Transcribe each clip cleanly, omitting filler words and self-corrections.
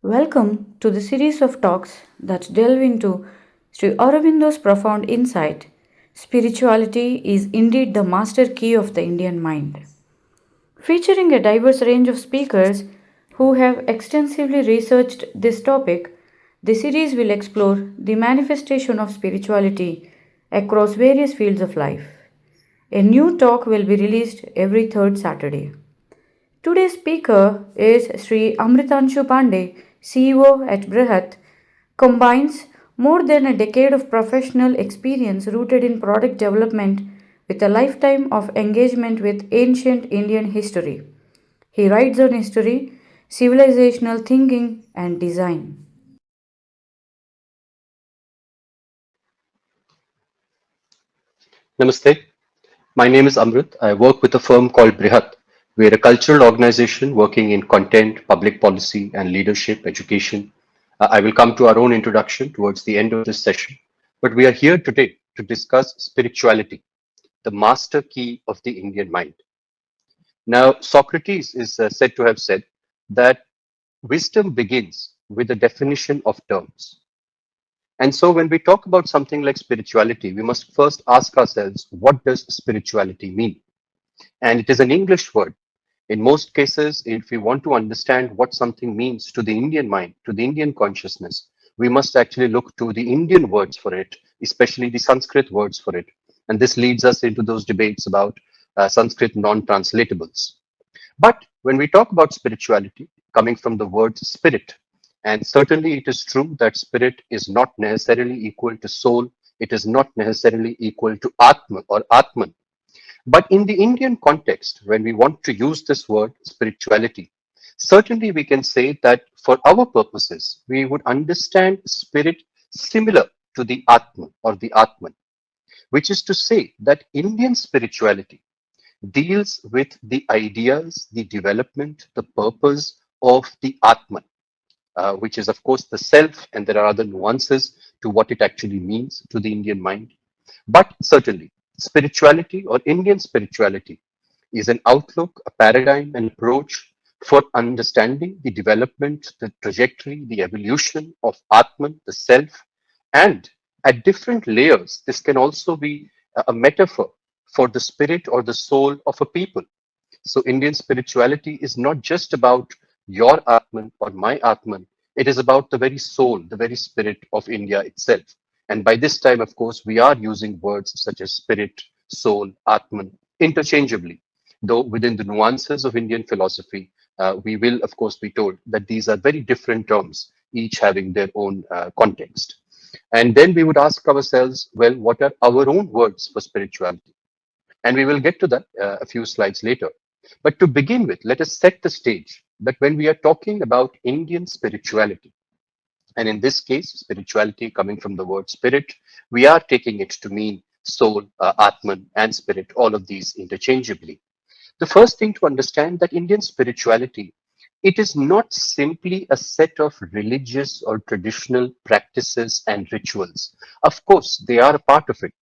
Welcome to the series of talks that delve into Sri Aurobindo's profound insight. Spirituality is indeed the master key of the Indian mind. Featuring a diverse range of speakers who have extensively researched this topic, the series will explore the manifestation of spirituality across various fields of life. A new talk will be released every third Saturday. Today's speaker is Shri Amritanshu Pandey, CEO at Bṛhat, combines more than a decade of professional experience rooted in product development with a lifetime of engagement with ancient Indian history. He writes on history, civilizational thinking, and design. Namaste. My name is Amrit. I work with a firm called Bṛhat. We're a cultural organization working in content, public policy, and leadership education. I will come to our own introduction towards the end of this session. But we are here today to discuss spirituality, the master key of the Indian mind. Now, Socrates is said to have said that wisdom begins with the definition of terms. And so when we talk about something like spirituality, we must first ask ourselves, what does spirituality mean? And it is an English word. In most cases, if we want to understand what something means to the Indian mind, to the Indian consciousness, we must actually look to the Indian words for it, especially the Sanskrit words for it. And this leads us into those debates about Sanskrit non-translatables. But when we talk about spirituality, coming from the word spirit, and certainly it is true that spirit is not necessarily equal to soul, it is not necessarily equal to Atma or Atman. But in the Indian context, when we want to use this word spirituality, certainly we can say that for our purposes, we would understand spirit similar to the Atma or the Atman, which is to say that Indian spirituality deals with the ideas, the development, the purpose of the Atman, which is, of course, the self, and there are other nuances to what it actually means to the Indian mind. But certainly, spirituality or Indian spirituality is an outlook, a paradigm, an approach for understanding the development, the trajectory, the evolution of Atman, the self, and at different layers, this can also be a metaphor for the spirit or the soul of a people. So Indian spirituality is not just about your Atman or my Atman. It is about the very soul, the very spirit of India itself. And by this time, of course, we are using words such as spirit, soul, Atman interchangeably. Though within the nuances of Indian philosophy, we will, of course, be told that these are very different terms, each having their own context. And then we would ask ourselves, well, what are our own words for spirituality? And we will get to that a few slides later. But to begin with, let us set the stage that when we are talking about Indian spirituality, and in this case, spirituality coming from the word spirit, we are taking it to mean soul, Atman, and spirit, all of these interchangeably. The first thing to understand that Indian spirituality, it is not simply a set of religious or traditional practices and rituals. Of course, they are a part of it.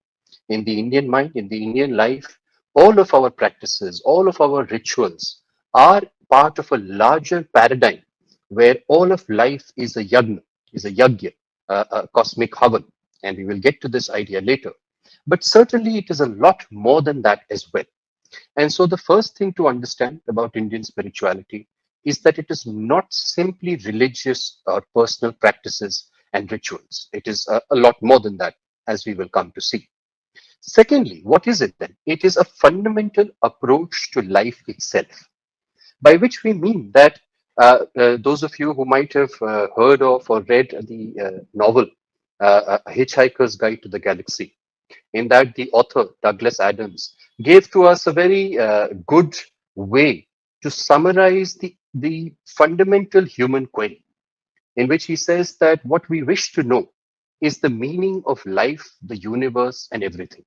In the Indian mind, in the Indian life, all of our practices, all of our rituals are part of a larger paradigm where all of life is a yagna, is a yagya, a cosmic havan. And we will get to this idea later. But certainly it is a lot more than that as well. And so the first thing to understand about Indian spirituality is that it is not simply religious or personal practices and rituals. It is a lot more than that, as we will come to see. Secondly, what is it then? It is a fundamental approach to life itself, by which we mean that those of you who might have heard of or read the novel A Hitchhiker's Guide to the Galaxy, in that the author, Douglas Adams, gave to us a very good way to summarize the fundamental human query, in which he says that what we wish to know is the meaning of life, the universe, and everything.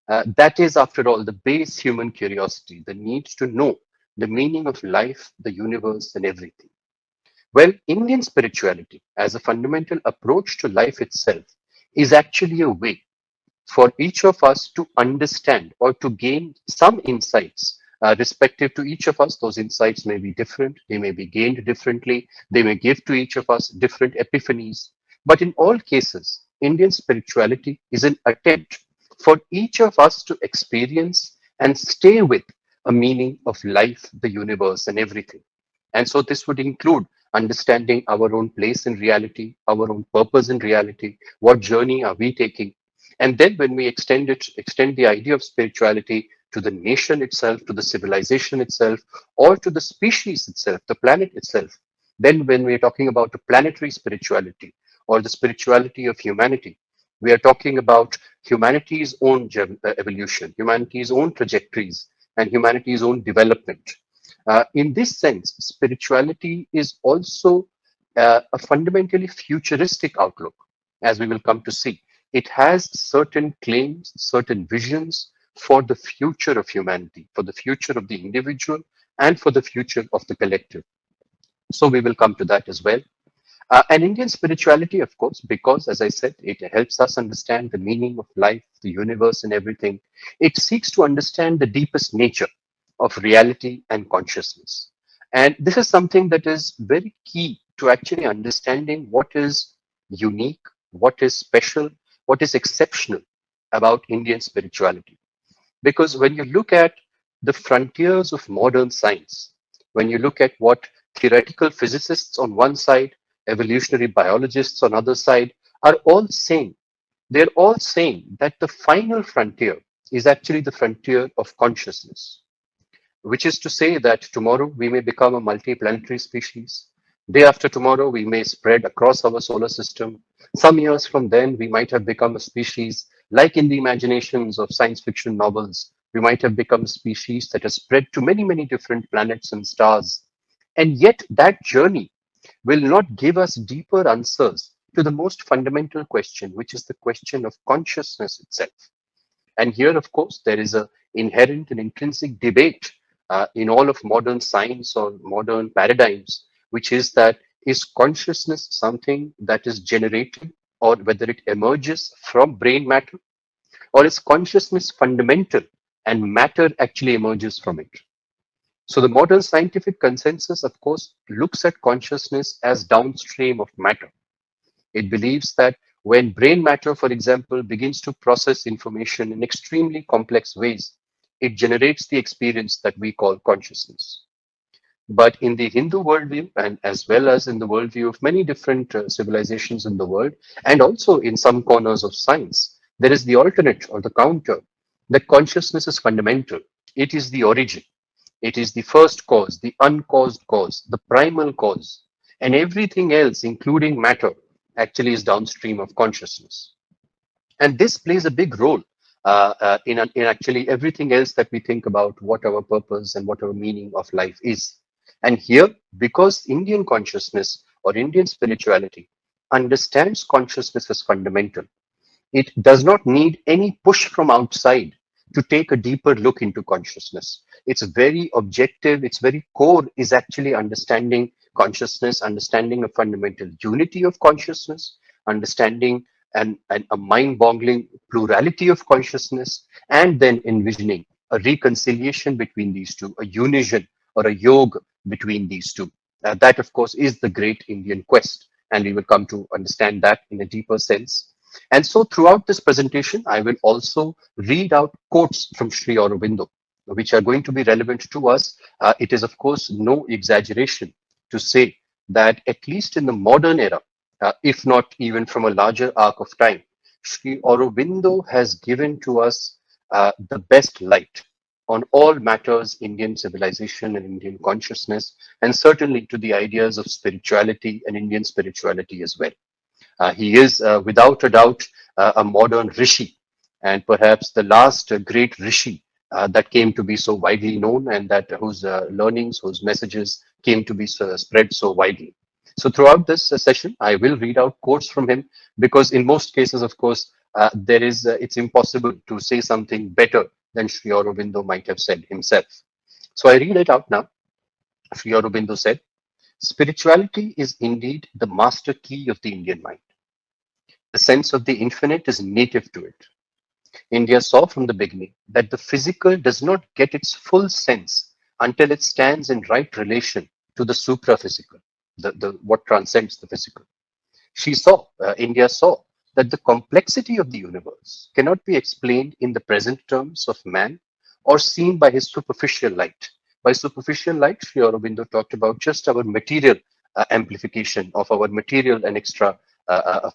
That is, after all, the base human curiosity, the need to know the meaning of life, the universe, and everything. Well, Indian spirituality, as a fundamental approach to life itself, is actually a way for each of us to understand or to gain some insights Respective to each of us, those insights may be different, they may be gained differently, they may give to each of us different epiphanies. But in all cases, Indian spirituality is an attempt for each of us to experience and stay with a meaning of life, the universe, and everything. And so this would include understanding our own place in reality, our own purpose in reality, what journey are we taking. And then when we extend the idea of spirituality to the nation itself, to the civilization itself, or to the species itself, the planet itself, then when we are talking about a planetary spirituality or the spirituality of humanity, we are talking about humanity's own evolution, humanity's own trajectories, and humanity's own development. In this sense, spirituality is also a fundamentally futuristic outlook, as we will come to see. It has certain claims, certain visions for the future of humanity, for the future of the individual, and for the future of the collective. So we will come to that as well. And Indian spirituality, of course, because as I said, it helps us understand the meaning of life, the universe, and everything. It seeks to understand the deepest nature of reality and consciousness. And this is something that is very key to actually understanding what is unique, what is special, what is exceptional about Indian spirituality. Because when you look at the frontiers of modern science, when you look at what theoretical physicists on one side, evolutionary biologists on other side are all saying, they're all saying that the final frontier is actually the frontier of consciousness, which is to say that tomorrow we may become a multi-planetary species. Day after tomorrow, we may spread across our solar system. Some years from then, we might have become a species, like in the imaginations of science fiction novels. We might have become a species that has spread to many, many different planets and stars. And yet, that journey will not give us deeper answers to the most fundamental question, which is the question of consciousness itself. And here, of course, there is a inherent and intrinsic debate in all of modern science or modern paradigms, which is that is consciousness something that is generated or whether it emerges from brain matter, or is consciousness fundamental and matter actually emerges from it? So the modern scientific consensus, of course, looks at consciousness as downstream of matter. It believes that when brain matter, for example, begins to process information in extremely complex ways, it generates the experience that we call consciousness. But in the Hindu worldview, and as well as in the worldview of many different civilizations in the world, and also in some corners of science, there is the alternate or the counter that consciousness is fundamental. It is the origin. It is the first cause, the uncaused cause, the primal cause. And everything else, including matter, actually is downstream of consciousness. And this plays a big role in actually everything else that we think about what our purpose and what our meaning of life is. And here, because Indian consciousness or Indian spirituality understands consciousness as fundamental, it does not need any push from outside to take a deeper look into consciousness. It's very objective, its very core is actually understanding consciousness, understanding a fundamental unity of consciousness, understanding and a mind boggling plurality of consciousness, and then envisioning a reconciliation between these two, a union or a yoga between these two. That, of course, is the great Indian quest. And we will come to understand that in a deeper sense. And so throughout this presentation, I will also read out quotes from Sri Aurobindo, which are going to be relevant to us. It is, of course, no exaggeration to say that at least in the modern era, if not even from a larger arc of time, Sri Aurobindo has given to us the best light on all matters Indian civilization and Indian consciousness, and certainly to the ideas of spirituality and Indian spirituality as well. He is, without a doubt, a modern rishi, and perhaps the last great rishi that came to be so widely known, and that whose learnings, whose messages came to be spread so widely. So throughout this session, I will read out quotes from him because in most cases, of course, it's impossible to say something better than Sri Aurobindo might have said himself. So I read it out now. Sri Aurobindo said, "Spirituality is indeed the master key of the Indian mind. The sense of the infinite is native to it. India saw from the beginning that the physical does not get its full sense until it stands in right relation to the supra-physical, the what transcends the physical. India saw that the complexity of the universe cannot be explained in the present terms of man or seen by his superficial light. By superficial light, Sri Aurobindo talked about just our material amplification of our material and extra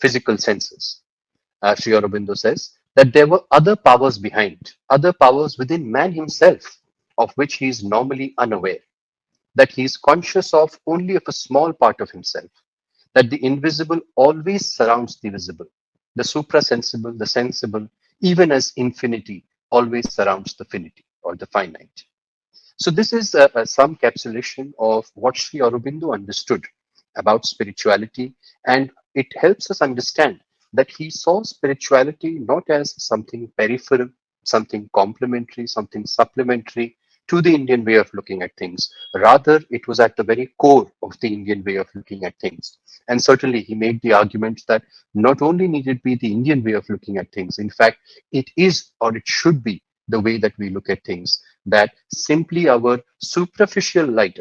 physical senses. Sri Aurobindo says that there were other powers behind, other powers within man himself, of which he is normally unaware, that he is conscious of only of a small part of himself, that the invisible always surrounds the visible, the suprasensible, the sensible, even as infinity always surrounds the finity or the finite. So this is some capsulation of what Sri Aurobindo understood about spirituality, and it helps us understand that he saw spirituality not as something peripheral, something complementary, something supplementary to the Indian way of looking at things. Rather, it was at the very core of the Indian way of looking at things. And certainly, he made the argument that not only need it be the Indian way of looking at things, in fact, it is or it should be the way that we look at things, that simply our superficial light,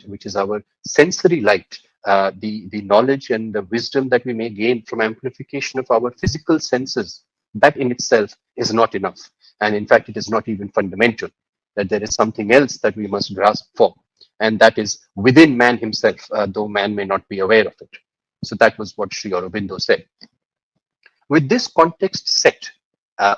which is our sensory light, the knowledge and the wisdom that we may gain from amplification of our physical senses, that in itself is not enough. And in fact, it is not even fundamental, that there is something else that we must grasp for, and that is within man himself, though man may not be aware of it. So that was what Sri Aurobindo said. With this context set,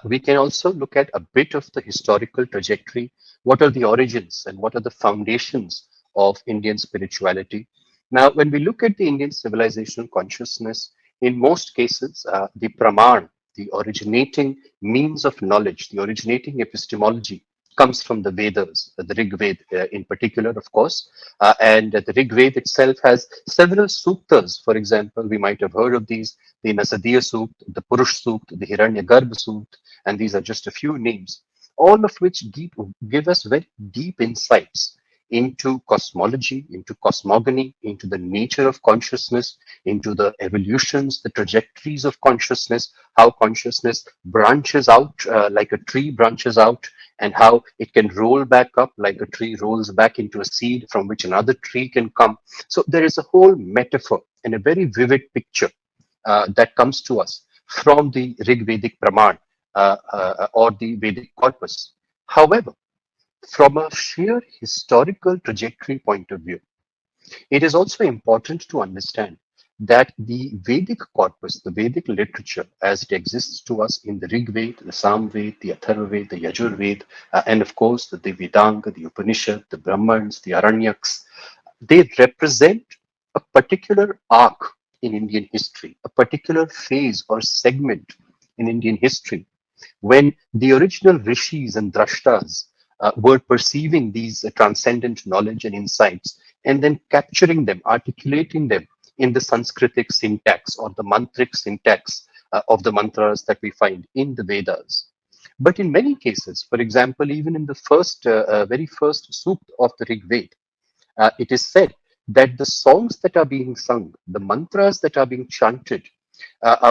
we can also look at a bit of the historical trajectory. What are the origins and what are the foundations of Indian spirituality? Now, when we look at the Indian civilizational consciousness, in most cases, the Praman, the originating means of knowledge, the originating epistemology, comes from the Vedas, the Rig Veda in particular, of course. And the Rig Veda itself has several suktas. For example, we might have heard of these: the Nasadiya Sukt, the Purush Sukt, the Hiranyagarbha Sukt, and these are just a few names, all of which give us very deep insights into cosmology, into cosmogony, into the nature of consciousness, into the evolutions, the trajectories of consciousness, how consciousness branches out like a tree branches out, and how it can roll back up like a tree rolls back into a seed from which another tree can come. So there is a whole metaphor and a very vivid picture that comes to us from the Rig Vedic Praman or the Vedic corpus. However, from a sheer historical trajectory point of view, it is also important to understand that the Vedic corpus, the Vedic literature as it exists to us in the Rig Veda, the Sam Veda, the Atharva Veda, the Yajur Veda, and of course the Vedanga, the Upanishad, the Brahmans, the Aranyaks, they represent a particular arc in Indian history, a particular phase or segment in Indian history when the original rishis and drashtas were perceiving these transcendent knowledge and insights and then capturing them, articulating them in the Sanskritic syntax or the mantric syntax of the mantras that we find in the Vedas. But in many cases, for example, even in the very first sukt of the Rig Veda, it is said that the songs that are being sung, the mantras that are being chanted,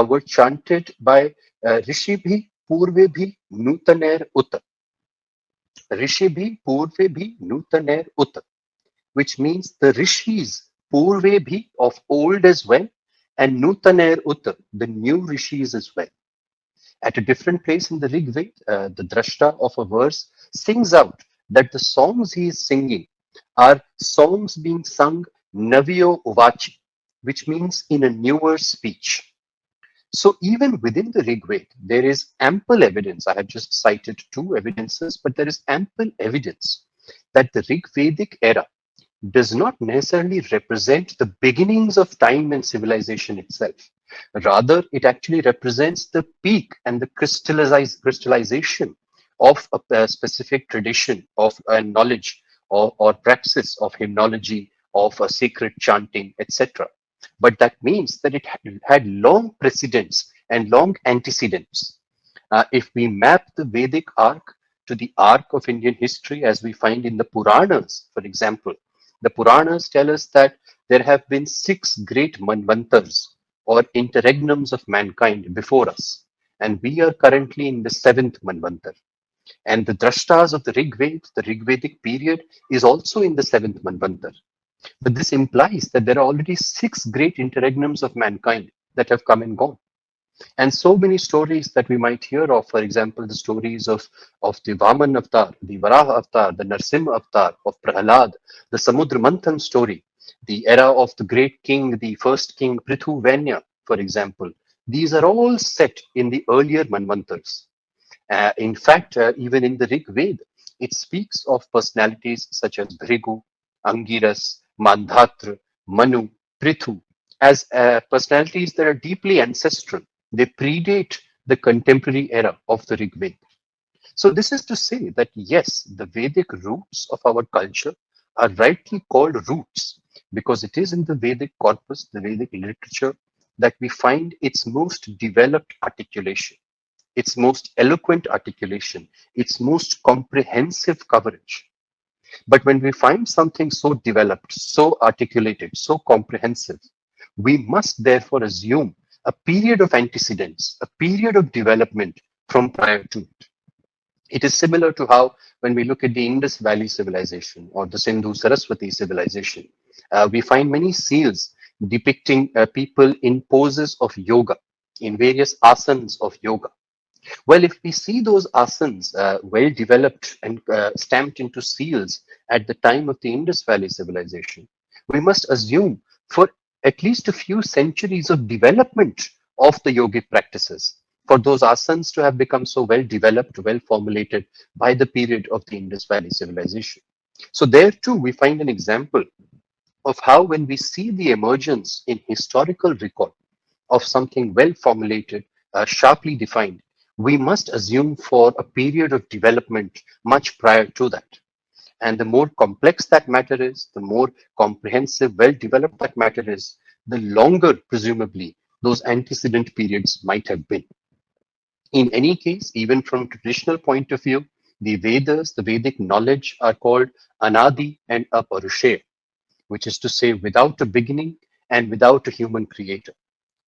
were chanted by Rishibhi Purvebhi Nutaner Ut. Rishibhi Purvebhi Nutaner Ut, which means the rishis Purvebhi of old as well, and Nutaner Ut, the new rishis as well. At a different place in the Rig Veda, the drashta of a verse sings out that the songs he is singing are songs being sung Navio Uvachi, which means in a newer speech. So even within the Rig Veda, there is ample evidence. I have just cited two evidences, but there is ample evidence that the Rig Vedic era does not necessarily represent the beginnings of time and civilization itself. Rather, it actually represents the peak and the crystallization of a specific tradition of knowledge or praxis of hymnology, of sacred chanting, etc. But that means that it had long precedents and long antecedents. If we map the Vedic arc to the arc of Indian history as we find in the Puranas, for example, the Puranas tell us that there have been 6 great manvantars or interregnums of mankind before us. and we are currently in the seventh Manvantar. And the Drashtas of the Rig Veda, the Rig Vedic period, is also in the seventh Manvantar. But this implies that there are already six great interregnums of mankind that have come and gone. And so many stories that we might hear of, for example, the stories of the Vaman avatar, the Varaha avatar, the Narsimha avatar, of Prahalad, the Samudra Manthan story, the era of the great king, the first king Prithu Vanya, for example. These are all set in the earlier Manvantars. In fact, even in the Rig Veda, it speaks of personalities such as Bhrigu, Angiras, Mandhatra, Manu, Prithu as personalities that are deeply ancestral. They predate the contemporary era of the Rig Veda. So this is to say that yes, the Vedic roots of our culture are rightly called roots because it is in the Vedic corpus, the Vedic literature, that we find its most developed articulation, its most eloquent articulation, its most comprehensive coverage. But when we find something so developed, so articulated, so comprehensive, we must therefore assume a period of antecedents, a period of development from prior to it. It is similar to how, when we look at the Indus Valley civilization or the Sindhu Saraswati civilization, we find many seals depicting people in poses of yoga, in various asanas of yoga. Well, if we see those asanas well developed and stamped into seals at the time of the Indus Valley civilization, we must assume for at least a few centuries of development of the yogic practices, for those asanas to have become so well developed, well formulated by the period of the Indus Valley civilization. So there too, we find an example of how when we see the emergence in historical record of something well formulated, sharply defined, we must assume for a period of development much prior to that. And the more complex that matter is, the more comprehensive, well developed that matter is, the longer, presumably, those antecedent periods might have been. In any case, even from traditional point of view, the Vedas, the Vedic knowledge are called Anadi and Aparushaya, which is to say without a beginning and without a human creator.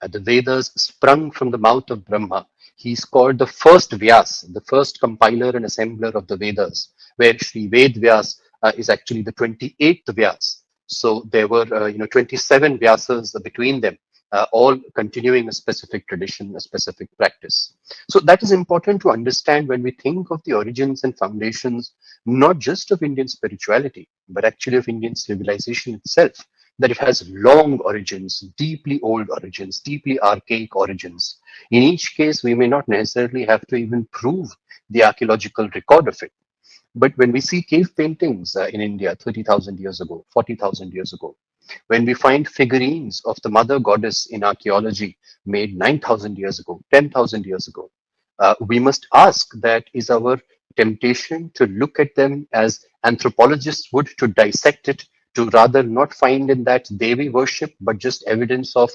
The Vedas sprung from the mouth of Brahma. He is called the first Vyas, the first compiler and assembler of the Vedas, where Sri Ved Vyas is actually the 28th Vyas. So there were, 27 Vyasas between them, all continuing a specific tradition, a specific practice. So that is important to understand when we think of the origins and foundations, not just of Indian spirituality, but actually of Indian civilization itself, that it has long origins, deeply old origins, deeply archaic origins. In each case, we may not necessarily have to even prove the archaeological record of it. But when we see cave paintings in India 30,000 years ago, 40,000 years ago, when we find figurines of the mother goddess in archaeology made 9,000 years ago, 10,000 years ago, we must ask that is our temptation to look at them as anthropologists would to dissect it, to rather not find in that Devi worship, but just evidence of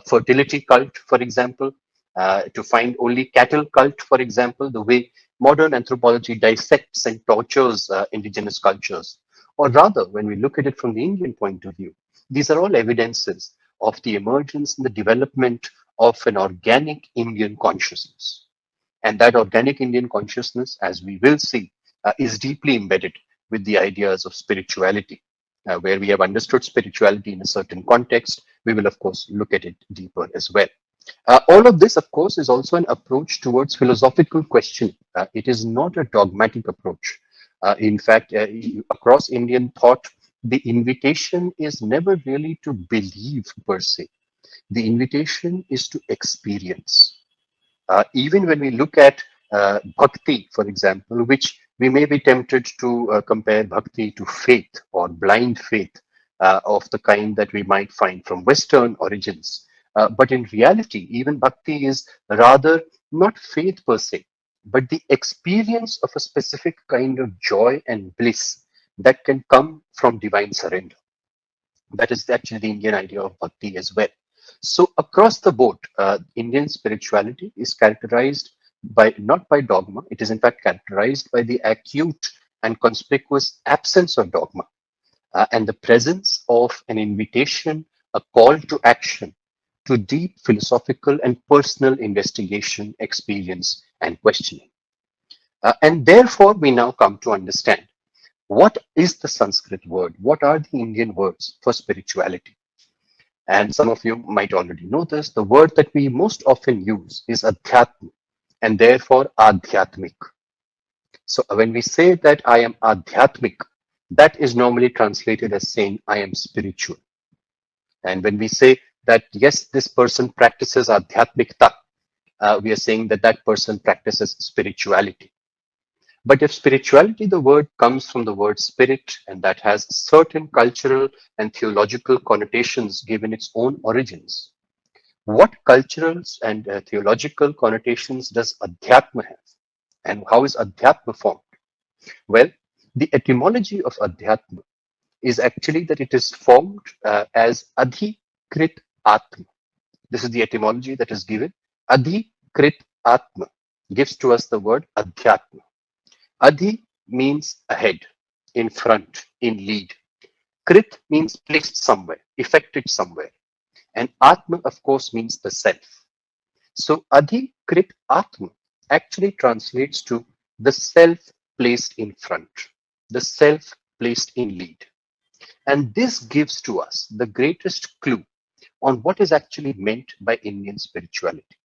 fertility cult, for example, to find only cattle cult, for example, the way modern anthropology dissects and tortures indigenous cultures. Or rather, when we look at it from the Indian point of view, these are all evidences of the emergence and the development of an organic Indian consciousness. And that organic Indian consciousness, as we will see, is deeply embedded with the ideas of spirituality. Where we have understood spirituality in a certain context, we will, of course, look at it deeper as well. All of this, of course, is also an approach towards philosophical questioning. It is not a dogmatic approach. In fact, across Indian thought, the invitation is never really to believe per se. The invitation is to experience. Even when we look at bhakti, for example, which we may be tempted to compare bhakti to faith or blind faith of the kind that we might find from Western origins. But in reality, even bhakti is rather not faith per se, but the experience of a specific kind of joy and bliss that can come from divine surrender. That is actually the Indian idea of bhakti as well. So across the board, Indian spirituality is characterized by not by dogma. It is in fact characterized by the acute and conspicuous absence of dogma and the presence of an invitation, a call to action to deep philosophical and personal investigation, experience, and questioning. And therefore, we now come to understand what is the Sanskrit word? What are the Indian words for spirituality? And some of you might already know this. The word that we most often use is adhyatma, and therefore adhyatmik. So when we say that I am adhyatmik, that is normally translated as saying I am spiritual. And when we say that, yes, this person practices adhyatmikta, we are saying that that person practices spirituality. But if spirituality, the word comes from the word spirit, and that has certain cultural and theological connotations given its own origins. What cultural and theological connotations does adhyatma have? And how is adhyatma formed? Well, the etymology of adhyatma is actually that it is formed as adhikrit atma. This is the etymology that is given. Adhikrit atma gives to us the word adhyatma. Adhi means ahead, in front, in lead. Krit means placed somewhere, effected somewhere. And Atma, of course, means the self. So Adhi Krit Atma actually translates to the self placed in front, the self placed in lead. And this gives to us the greatest clue on what is actually meant by Indian spirituality.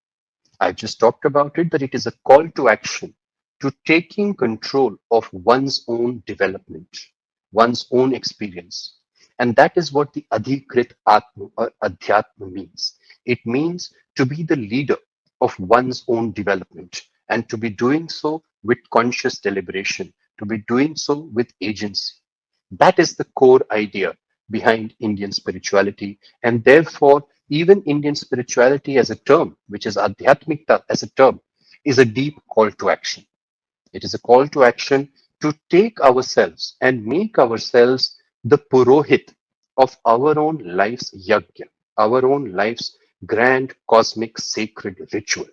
I've just talked about it, that it is a call to action, to taking control of one's own development, one's own experience. And that is what the Adhikrit Atma or Adhyatma means. It means to be the leader of one's own development, and to be doing so with conscious deliberation, to be doing so with agency. That is the core idea behind Indian spirituality. And therefore, even Indian spirituality as a term, which is Adhyatmikta as a term, is a deep call to action. It is a call to action to take ourselves and make ourselves the Purohit of our own life's yajna, our own life's grand cosmic sacred ritual.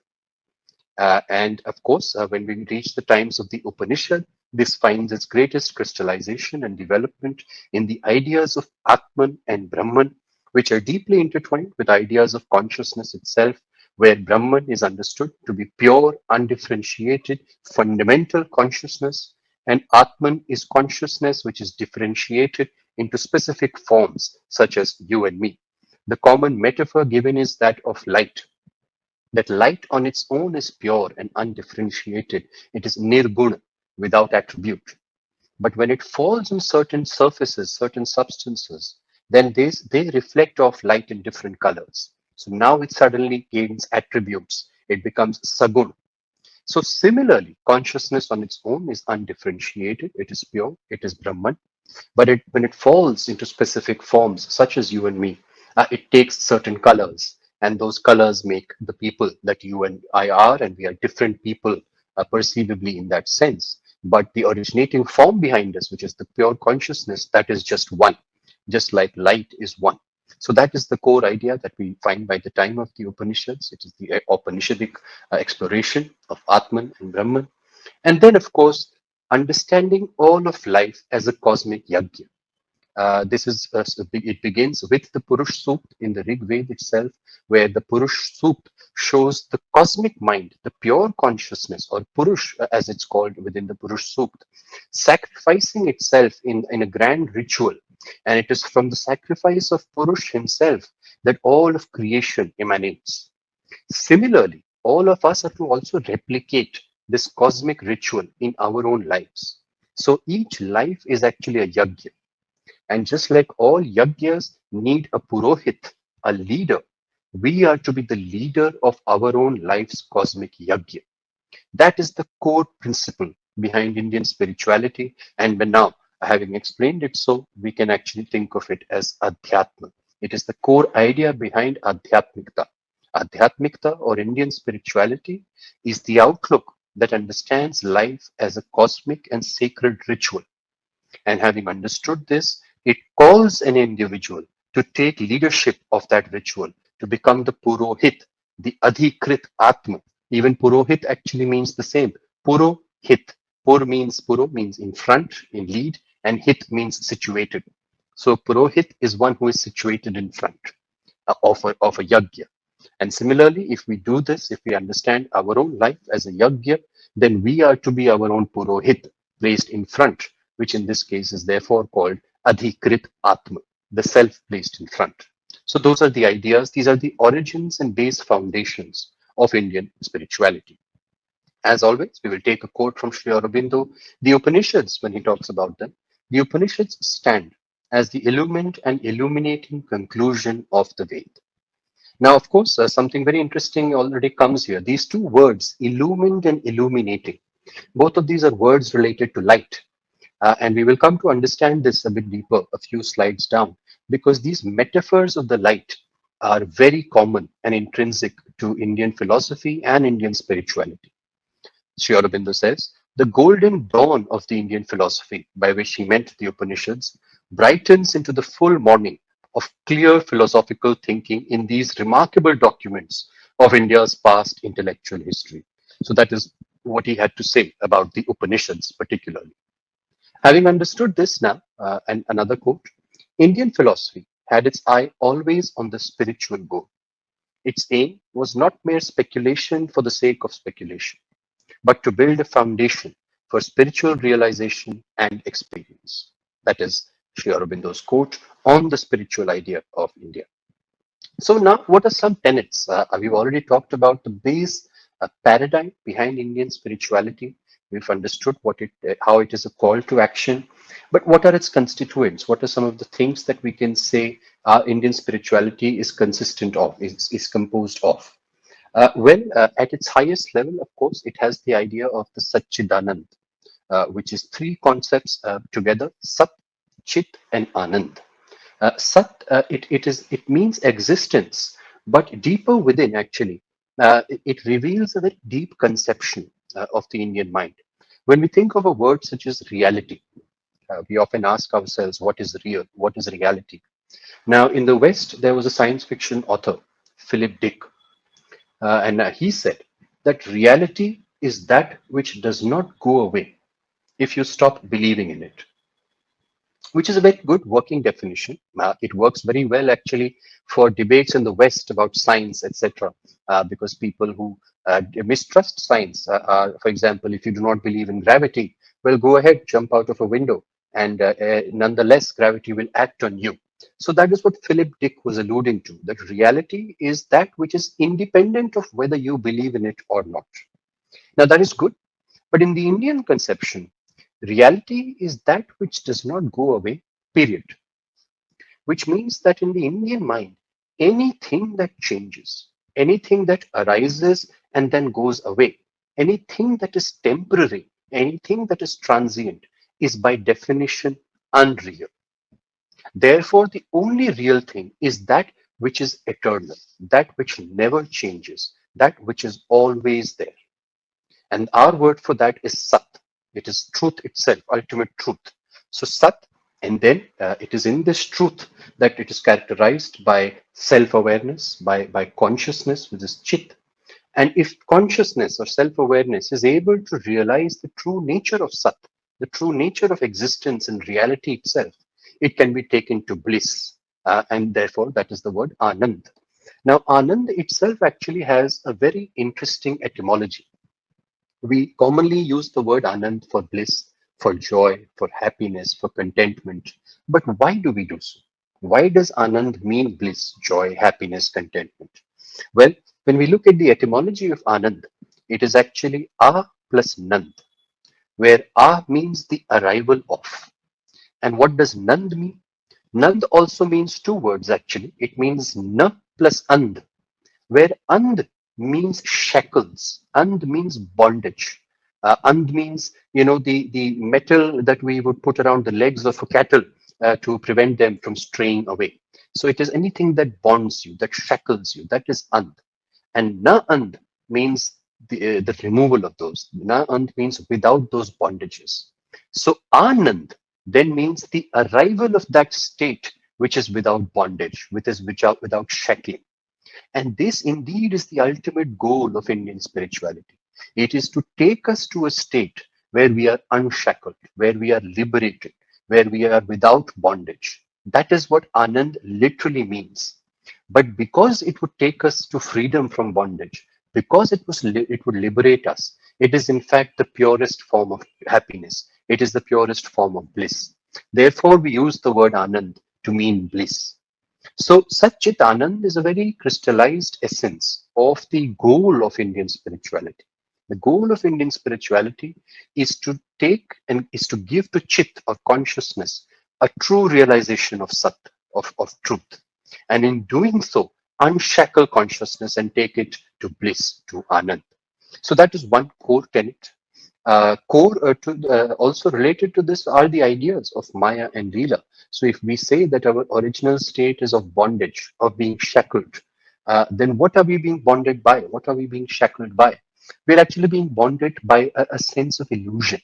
And of course, when we reach the times of the Upanishad, this finds its greatest crystallization and development in the ideas of Atman and Brahman, which are deeply intertwined with ideas of consciousness itself, where Brahman is understood to be pure, undifferentiated, fundamental consciousness, and Atman is consciousness which is differentiated into specific forms, such as you and me. The common metaphor given is that of light, that light on its own is pure and undifferentiated. It is nirguna, without attribute. But when it falls on certain surfaces, certain substances, then they reflect off light in different colors. So now it suddenly gains attributes. It becomes sagun. So similarly, consciousness on its own is undifferentiated. It is pure. It is Brahman. But when it falls into specific forms, such as you and me, it takes certain colors, and those colors make the people that you and I are, and we are different people perceivably in that sense. But the originating form behind us, which is the pure consciousness, that is just one, just like light is one. So that is the core idea that we find by the time of the Upanishads. It is the Upanishadic exploration of Atman and Brahman. And then, of course, understanding all of life as a cosmic yajna. This is it begins with the Purush Sukt in the Rig Veda itself, where the Purush Sukt shows the cosmic mind, the pure consciousness, or Purush as it's called within the Purush Sukt, sacrificing itself in a grand ritual. And it is from the sacrifice of Purush himself that all of creation emanates. Similarly, all of us are to also replicate this cosmic ritual in our own lives. So each life is actually a yajna. And just like all yajnas need a purohit, a leader, we are to be the leader of our own life's cosmic yajna. That is the core principle behind Indian spirituality. And when now, having explained it so, we can actually think of it as adhyatma. It is the core idea behind adhyatmikta. Adhyatmikta, or Indian spirituality, is the outlook that understands life as a cosmic and sacred ritual. And having understood this, it calls an individual to take leadership of that ritual, to become the Purohit, the Adhikrit Atma. Even Purohit actually means the same. Purohit. Puro means in front, in lead, and Hit means situated. So Purohit is one who is situated in front of a yajna. And similarly, if we do this, if we understand our own life as a yajna, then we are to be our own purohit placed in front, which in this case is therefore called adhikrit atma, the self placed in front. So those are the ideas. These are the origins and base foundations of Indian spirituality. As always, we will take a quote from Sri Aurobindo, the Upanishads, when he talks about them. The Upanishads stand as the illumined and illuminating conclusion of the Ved. Now, of course, something very interesting already comes here. These two words, illumined and illuminating, both of these are words related to light. And we will come to understand this a bit deeper a few slides down, because these metaphors of the light are very common and intrinsic to Indian philosophy and Indian spirituality. Sri Aurobindo says, the golden dawn of the Indian philosophy, by which he meant the Upanishads, brightens into the full morning of clear philosophical thinking in these remarkable documents of India's past intellectual history. So that is what he had to say about the Upanishads particularly. Having understood this now, and another quote, Indian philosophy had its eye always on the spiritual goal. Its aim was not mere speculation for the sake of speculation, but to build a foundation for spiritual realization and experience. That is Sri Aurobindo's quote on the spiritual idea of India. So now, what are some tenets? We've already talked about the base paradigm behind Indian spirituality. We've understood how it is a call to action. But what are its constituents? What are some of the things that we can say Indian spirituality is consistent of, is composed of? At its highest level, of course, it has the idea of the Satchidanand, which is three concepts together: Sat, Chit, and Anand. Sat, it means existence, but deeper within, actually, it reveals a very deep conception of the Indian mind. When we think of a word such as reality, we often ask ourselves, what is real? What is reality? Now, in the West, there was a science fiction author, Philip Dick, and he said that reality is that which does not go away if you stop believing in it, which is a very good working definition. It works very well actually for debates in the West about science, etc. Because people who mistrust science are, for example, if you do not believe in gravity, well, go ahead, jump out of a window, and nonetheless, gravity will act on you. So that is what Philip Dick was alluding to, that reality is that which is independent of whether you believe in it or not. Now, that is good. But in the Indian conception, reality is that which does not go away, period. Which means that in the Indian mind, anything that changes, anything that arises and then goes away, anything that is temporary, anything that is transient, is by definition unreal. Therefore, the only real thing is that which is eternal, that which never changes, that which is always there. And our word for that is Sat. It is truth itself, ultimate truth. So Sat, and then it is in this truth that it is characterized by self-awareness, by consciousness, which is Chit. And if consciousness or self-awareness is able to realize the true nature of Sat, the true nature of existence and reality itself, it can be taken to bliss. And therefore, that is the word Anand. Now, Anand itself actually has a very interesting etymology. We commonly use the word Anand for bliss, for joy, for happiness, for contentment. But why do we do so? Why does Anand mean bliss, joy, happiness, contentment? Well, when we look at the etymology of Anand, it is actually A plus Nand, where A means the arrival of. And what does Nand mean? Nand also means two words actually. It means Na plus And, where and means shackles, and means bondage. And means, the metal that we would put around the legs of a cattle to prevent them from straying away. So it is anything that bonds you, that shackles you, that is and. And na and means the removal of those. Na and means without those bondages. So anand then means the arrival of that state which is without bondage, which is without shackling. And this indeed is the ultimate goal of Indian spirituality. It is to take us to a state where we are unshackled, where we are liberated, where we are without bondage. That is what Anand literally means. But because it would take us to freedom from bondage, because it would liberate us, it is in fact the purest form of happiness. It is the purest form of bliss. Therefore, we use the word Anand to mean bliss. So, Satchit Anand is a very crystallized essence of the goal of Indian spirituality. The goal of Indian spirituality is to take and is to give to Chit or consciousness a true realization of Sat, of truth. And in doing so, unshackle consciousness and take it to bliss, to Anand. So that is one core tenet. Also related to this are the ideas of Maya and Leela. So if we say that our original state is of bondage, of being shackled, then what are we being bonded by? What are we being shackled by? We're actually being bonded by a sense of illusion.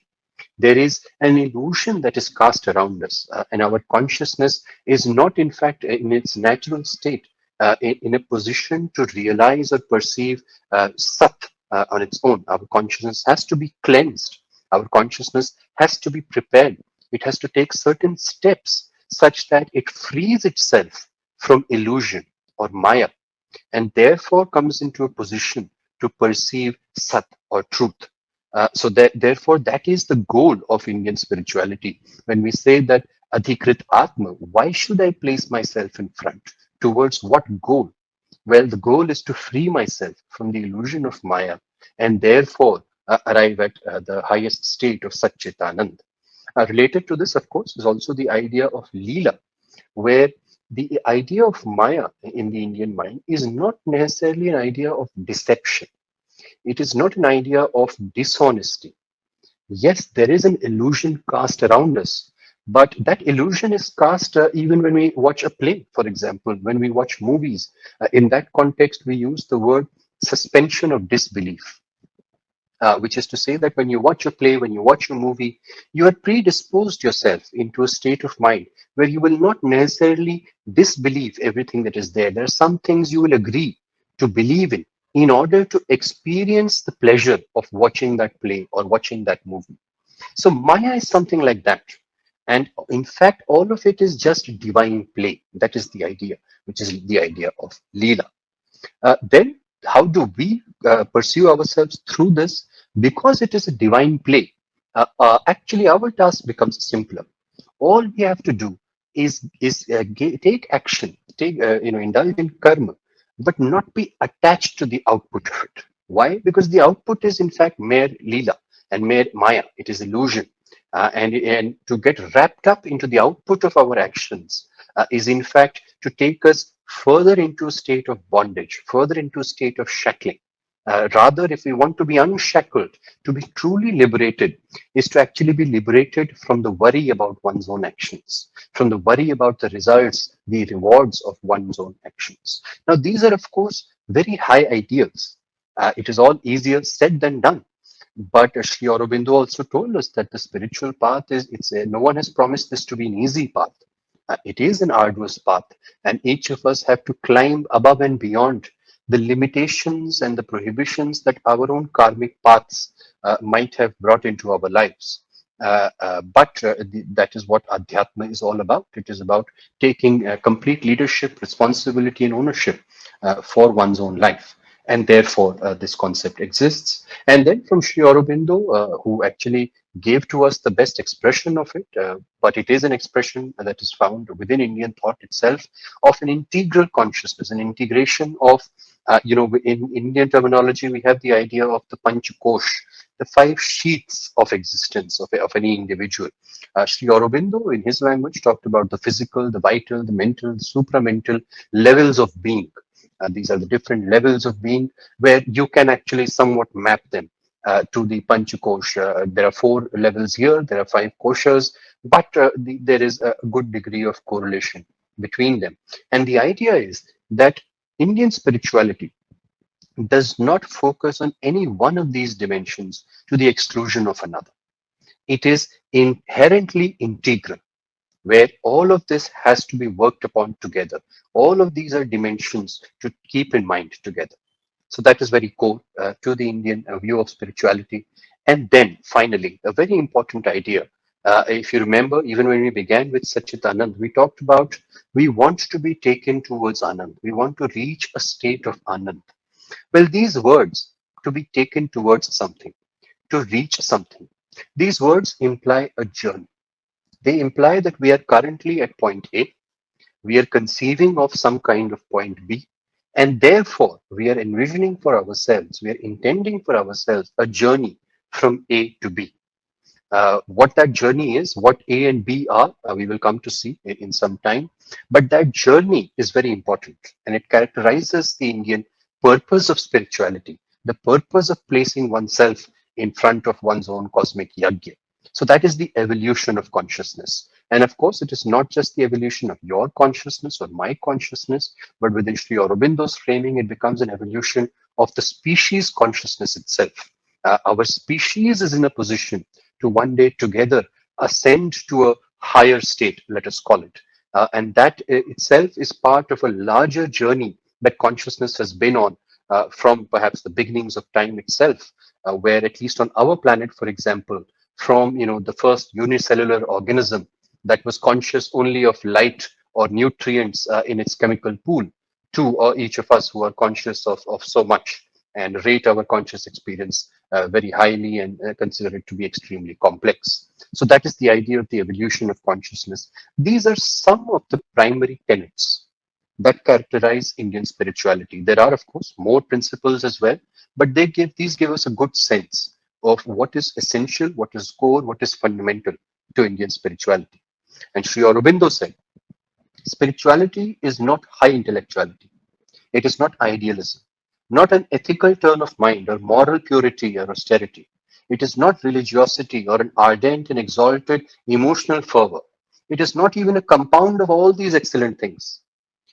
There is an illusion that is cast around us, and our consciousness is not, in fact, in its natural state, in a position to realize or perceive Sat on its own. Our consciousness has to be cleansed. Our consciousness has to be prepared. It has to take certain steps such that it frees itself from illusion or Maya and therefore comes into a position to perceive Sat or truth. Therefore, that is the goal of Indian spirituality. When we say that Adhikrit Atma, why should I place myself in front? Towards what goal? Well, the goal is to free myself from the illusion of Maya and therefore arrive at the highest state of Satchitanand. Related to this, of course, is also the idea of Leela, where the idea of Maya in the Indian mind is not necessarily an idea of deception. It is not an idea of dishonesty. Yes, there is an illusion cast around us, but that illusion is cast even when we watch a play, for example, when we watch movies. In that context, we use the word suspension of disbelief, which is to say that when you watch a play, when you watch a movie, you are predisposed yourself into a state of mind where you will not necessarily disbelieve everything that is there. There are some things you will agree to believe in order to experience the pleasure of watching that play or watching that movie. So Maya is something like that. And in fact, all of it is just divine play. That is the idea, which is the idea of Leela. Then how do we pursue ourselves through this? Because it is a divine play, actually our task becomes simpler. All we have to do is take action, indulge in karma, but not be attached to the output of it. Why? Because the output is in fact mere lila and mere maya. It is illusion, and to get wrapped up into the output of our actions is in fact to take us further into a state of bondage, further into a state of shackling. Rather, if we want to be unshackled, to be truly liberated, is to actually be liberated from the worry about one's own actions, from the worry about the results, the rewards of one's own actions. Now, these are, of course, very high ideals. It is all easier said than done. But Sri Aurobindo also told us that the spiritual path no one has promised this to be an easy path. It is an arduous path, and each of us have to climb above and beyond the limitations and the prohibitions that our own karmic paths might have brought into our lives. That is what Adhyatma is all about. It is about taking complete leadership, responsibility, and ownership for one's own life. And therefore, this concept exists. And then from Sri Aurobindo, who actually gave to us the best expression of it, but it is an expression that is found within Indian thought itself of an integral consciousness, an integration of, in Indian terminology, we have the idea of the Panchakosh, the five sheaths of existence of any individual. Sri Aurobindo, in his language, talked about the physical, the vital, the mental, the supramental levels of being. These are the different levels of being where you can actually somewhat map them to the Panchakosha. There are four levels here, there are five koshas, but there is a good degree of correlation between them. And the idea is that Indian spirituality does not focus on any one of these dimensions to the exclusion of another. It is inherently integral, where all of this has to be worked upon together. All of these are dimensions to keep in mind together. So that is very core to the Indian view of spirituality. And then finally, a very important idea, If you remember, even when we began with Sachit Anand, we talked about we want to be taken towards Anand. We want to reach a state of Anand. Well, these words, to be taken towards something, to reach something, these words imply a journey. They imply that we are currently at point A, we are conceiving of some kind of point B, and therefore we are envisioning for ourselves, we are intending for ourselves a journey from A to B. What that journey is, what A and B are, we will come to see in some time. But that journey is very important and it characterizes the Indian purpose of spirituality, the purpose of placing oneself in front of one's own cosmic yagya. So that is the evolution of consciousness. And of course, it is not just the evolution of your consciousness or my consciousness, but within Sri Aurobindo's framing, it becomes an evolution of the species consciousness itself. Our species is in a position to one day together ascend to a higher state, let us call it. And that itself is part of a larger journey that consciousness has been on from perhaps the beginnings of time itself, where at least on our planet, for example, from the first unicellular organism that was conscious only of light or nutrients in its chemical pool, to each of us who are conscious of so much and rate our conscious experience very highly and consider it to be extremely complex. So that is the idea of the evolution of consciousness. These are some of the primary tenets that characterize Indian spirituality. There are, of course, more principles as well, but these give us a good sense of what is essential, what is core, what is fundamental to Indian spirituality. And Sri Aurobindo said, spirituality is not high intellectuality. It is not idealism, not an ethical turn of mind or moral purity or austerity. It is not religiosity or an ardent and exalted emotional fervor. It is not even a compound of all these excellent things.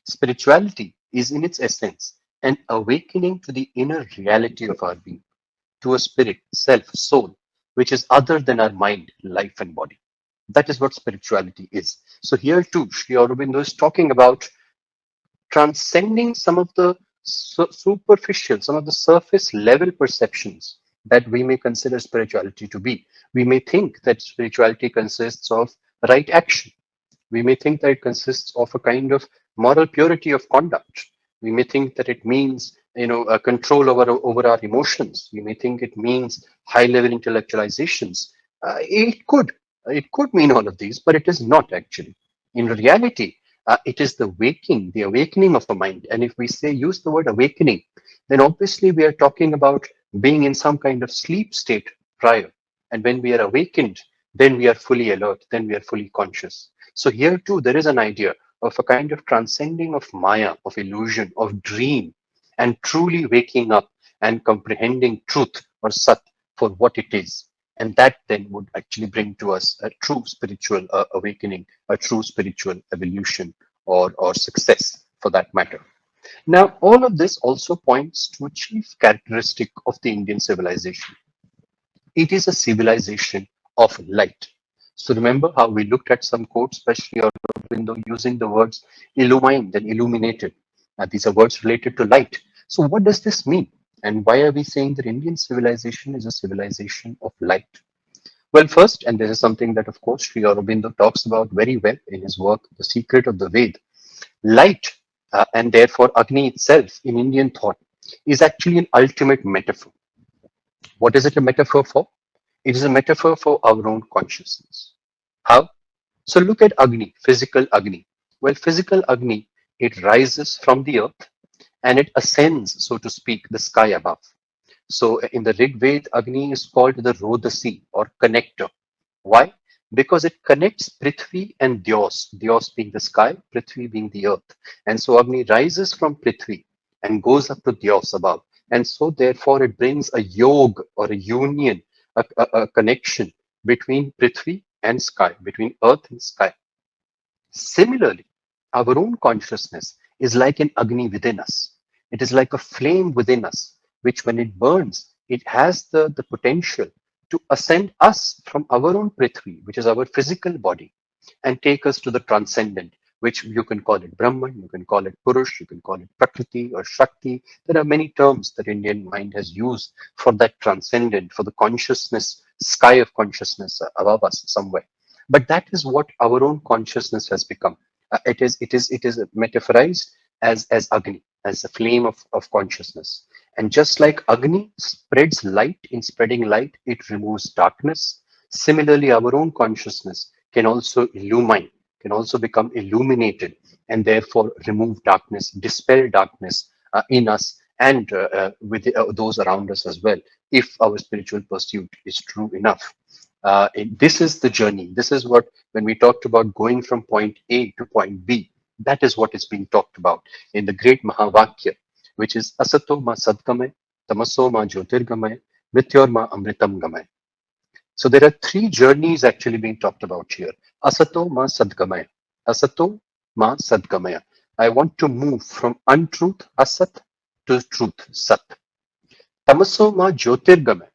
Spirituality is in its essence an awakening to the inner reality of our being, to a spirit, self, soul, which is other than our mind, life, and body. That is what spirituality is. So here too, Sri Aurobindo is talking about transcending some of the superficial, some of the surface level perceptions that we may consider spirituality to be. We may think that spirituality consists of right action. We may think that it consists of a kind of moral purity of conduct. We may think that it means, a control over our emotions. We may think it means high level intellectualizations. It could mean all of these, but it is not actually. In reality, it is the awakening of a mind. And if we say use the word awakening, then obviously we are talking about being in some kind of sleep state prior. And when we are awakened, then we are fully alert, then we are fully conscious. So here too, there is an idea of a kind of transcending of Maya, of illusion, of dream, and truly waking up and comprehending truth or Sat for what it is. And that then would actually bring to us a true spiritual awakening, a true spiritual evolution or success for that matter. Now, all of this also points to a chief characteristic of the Indian civilization. It is a civilization of light. So remember how we looked at some quotes by Sri Aurobindo using the words illumined and illuminated. These are words related to light. So what does this mean? And why are we saying that Indian civilization is a civilization of light? Well, first, and this is something that, of course, Sri Aurobindo talks about very well in his work, The Secret of the Ved. Light, and therefore Agni itself in Indian thought, is actually an ultimate metaphor. What is it a metaphor for? It is a metaphor for our own consciousness. How? So look at Agni, physical Agni. Well, physical Agni, it rises from the earth and it ascends, so to speak, the sky above. So in the Rig Veda, Agni is called the Rodasi or connector. Why? Because it connects Prithvi and Dyos, Dyos being the sky, Prithvi being the earth. And so Agni rises from Prithvi and goes up to Dyos above. And so therefore it brings a yog or a union, a connection between Prithvi and sky, between earth and sky. Similarly, our own consciousness is like an Agni within us. It is like a flame within us, which when it burns, it has the potential to ascend us from our own Prithvi, which is our physical body, and take us to the transcendent, which you can call it Brahman, you can call it Purush, you can call it Prakriti or Shakti. There are many terms that Indian mind has used for that transcendent, for the consciousness, sky of consciousness above us somewhere. But that is what our own consciousness has become. It is metaphorized as Agni, as a flame of consciousness. And just like Agni spreads light, in spreading light, it removes darkness. Similarly, our own consciousness can also illumine, can also become illuminated, and therefore remove darkness, dispel darkness in us and with those around us as well, if our spiritual pursuit is true enough. This is the journey. This is what, when we talked about going from point A to point B, that is what is being talked about in the great Mahavakya, which is Asato ma sadgamay, tamaso ma jyotirgamay, mrityor ma amritam gamay. So there are three journeys actually being talked about here. Asato ma sadgamaya. Asato ma sadgamaya. I want to move from untruth, asat, to truth, sat. Tamaso ma jyotirgamaya.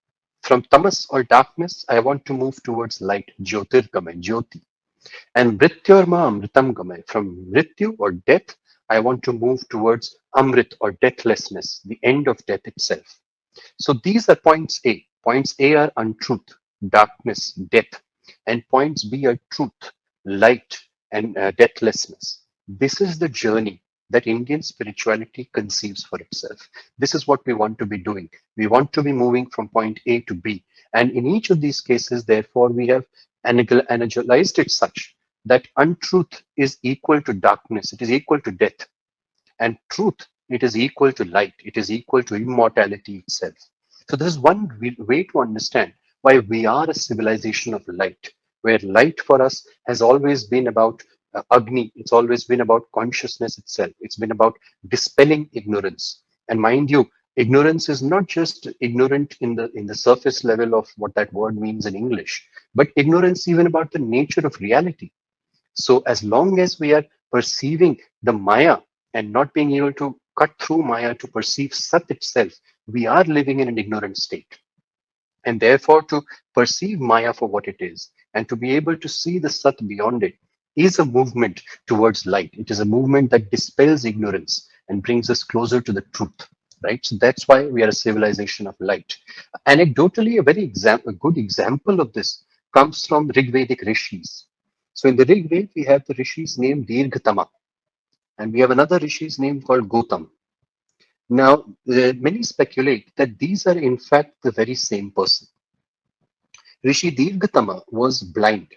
From tamas or darkness, I want to move towards light, jyotirgamaya, jyoti. And mrityor ma amritam gamaya. From mrityu or death, I want to move towards amrit or deathlessness, the end of death itself. So these are points A. Points A are untruth, darkness, death, and points B are truth, light, and deathlessness. This is the journey that Indian spirituality conceives for itself. This is what we want to be doing. We want to be moving from point A to B. And in each of these cases, therefore, we have analyzed it such that untruth is equal to darkness, it is equal to death, and truth, it is equal to light, it is equal to immortality itself. So this is one way to understand why we are a civilization of light, where light for us has always been about agni, it's always been about consciousness itself, it's been about dispelling ignorance. And mind you, ignorance is not just ignorant in the surface level of what that word means in English, but ignorance even about the nature of reality. So as long as we are perceiving the Maya and not being able to cut through Maya to perceive Sat itself, we are living in an ignorant state. And therefore, to perceive Maya for what it is and to be able to see the Sat beyond it is a movement towards light. It is a movement that dispels ignorance and brings us closer to the truth. Right. So that's why we are a civilization of light. Anecdotally, a good example of this comes from Rigvedic rishis. So in the Rig Veda, we have the rishis named Dirghatama, and we have another rishis named called Gautam. Now, many speculate that these are in fact the very same person. Rishi Dirghatama was blind.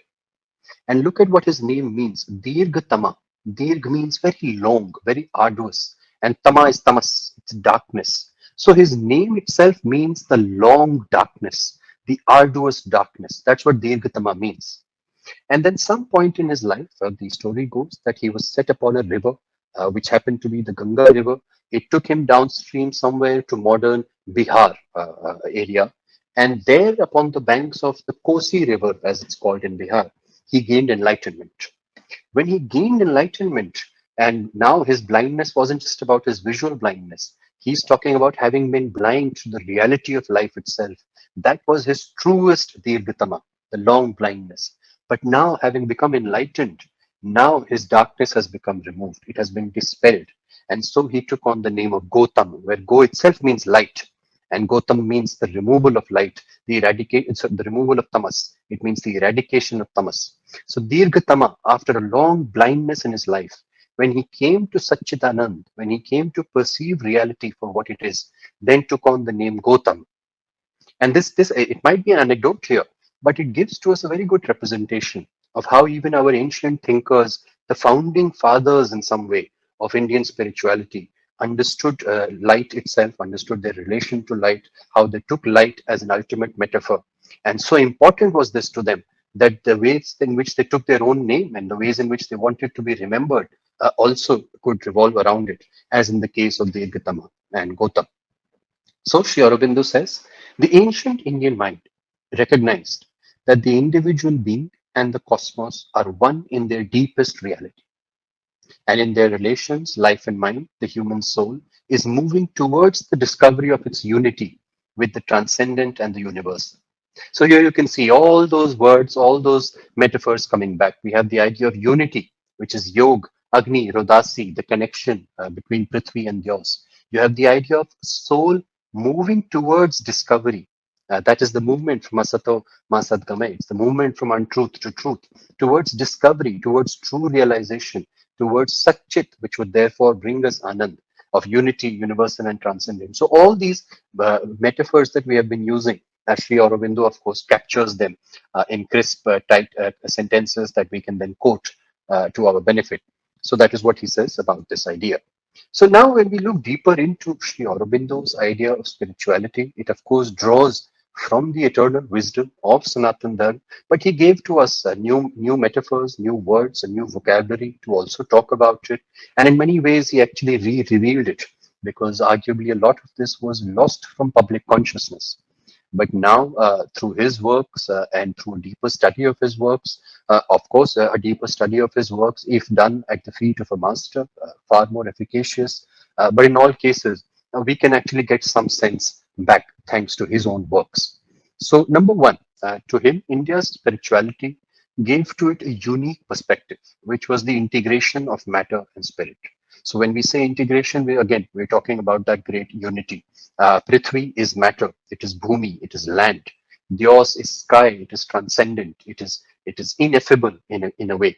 And look at what his name means. Dirghatama. Dirg means very long, very arduous. And Tama is tamas, it's darkness. So his name itself means the long darkness, the arduous darkness. That's what Dirghatama means. And then some point in his life, the story goes that he was set upon a river, which happened to be the Ganga River. It took him downstream somewhere to modern Bihar area. And there upon the banks of the Kosi River, as it's called in Bihar, he gained enlightenment. When he gained enlightenment, and now his blindness wasn't just about his visual blindness, he's talking about having been blind to the reality of life itself. That was his truest Dirghatama, the long blindness. But now, having become enlightened, now his darkness has become removed, it has been dispelled. And so he took on the name of Gautam, where Go itself means light, and Gautam means the removal of light, the removal of tamas. It means the eradication of tamas. So Dirghatama, after a long blindness in his life, when he came to Satchidanand, when he came to perceive reality for what it is, then took on the name Gautam. And this it might be an anecdote here, but it gives to us a very good representation of how even our ancient thinkers, the founding fathers in some way of Indian spirituality, understood light itself, understood their relation to light, how they took light as an ultimate metaphor. And so important was this to them that the ways in which they took their own name and the ways in which they wanted to be remembered also could revolve around it, as in the case of the Dirghatama and Gautam. So Sri Aurobindo says, the ancient Indian mind recognized that the individual being and the cosmos are one in their deepest reality. And in their relations, life and mind, the human soul is moving towards the discovery of its unity with the transcendent and the universal. So here you can see all those words, all those metaphors coming back. We have the idea of unity, which is yog, agni, rodasi, the connection between Prithvi and Dios. You have the idea of soul moving towards discovery. That is the movement from asato masadgame. It's the movement from untruth to truth, towards discovery, towards true realization, towards satchit, which would therefore bring us anand of unity, universal and transcendent. So all these metaphors that we have been using, Sri Aurobindo, of course, captures them in crisp, tight sentences that we can then quote to our benefit. So that is what he says about this idea. So now when we look deeper into Sri Aurobindo's idea of spirituality, it of course draws from the eternal wisdom of Sanatan Dharma, but he gave to us new metaphors, new words, a new vocabulary to also talk about it. And in many ways, he actually revealed it, because arguably a lot of this was lost from public consciousness. But now, through his works and through a deeper study of his works, of course, a deeper study of his works, if done at the feet of a master, far more efficacious. But in all cases, we can actually get some sense back thanks to his own works. So, number one, to him, India's spirituality gave to it a unique perspective, which was the integration of matter and spirit. So, when we say integration, we're talking about that great unity. Prithvi is matter, it is bhumi, it is land. Dios is sky, it is transcendent, it is ineffable in a way.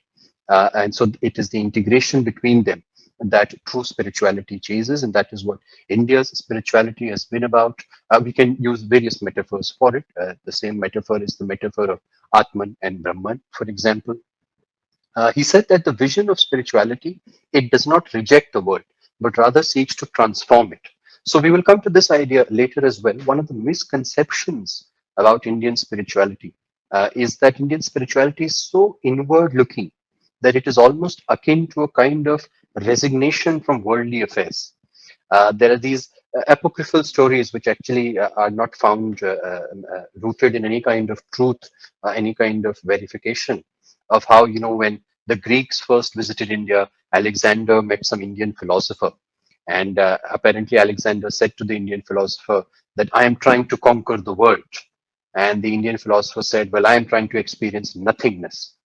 And so it is the integration between them that true spirituality chases, and that is what India's spirituality has been about. We can use various metaphors for it. The same metaphor is the metaphor of Atman and Brahman, for example. He said that the vision of spirituality, it does not reject the world, but rather seeks to transform it. So we will come to this idea later as well. One of the misconceptions about Indian spirituality is that Indian spirituality is so inward looking that it is almost akin to a kind of resignation from worldly affairs. There are these apocryphal stories which actually are not found rooted in any kind of truth, any kind of verification of how, when the Greeks first visited India, Alexander met some Indian philosopher. And apparently, Alexander said to the Indian philosopher that I am trying to conquer the world. And the Indian philosopher said, well, I am trying to experience nothingness.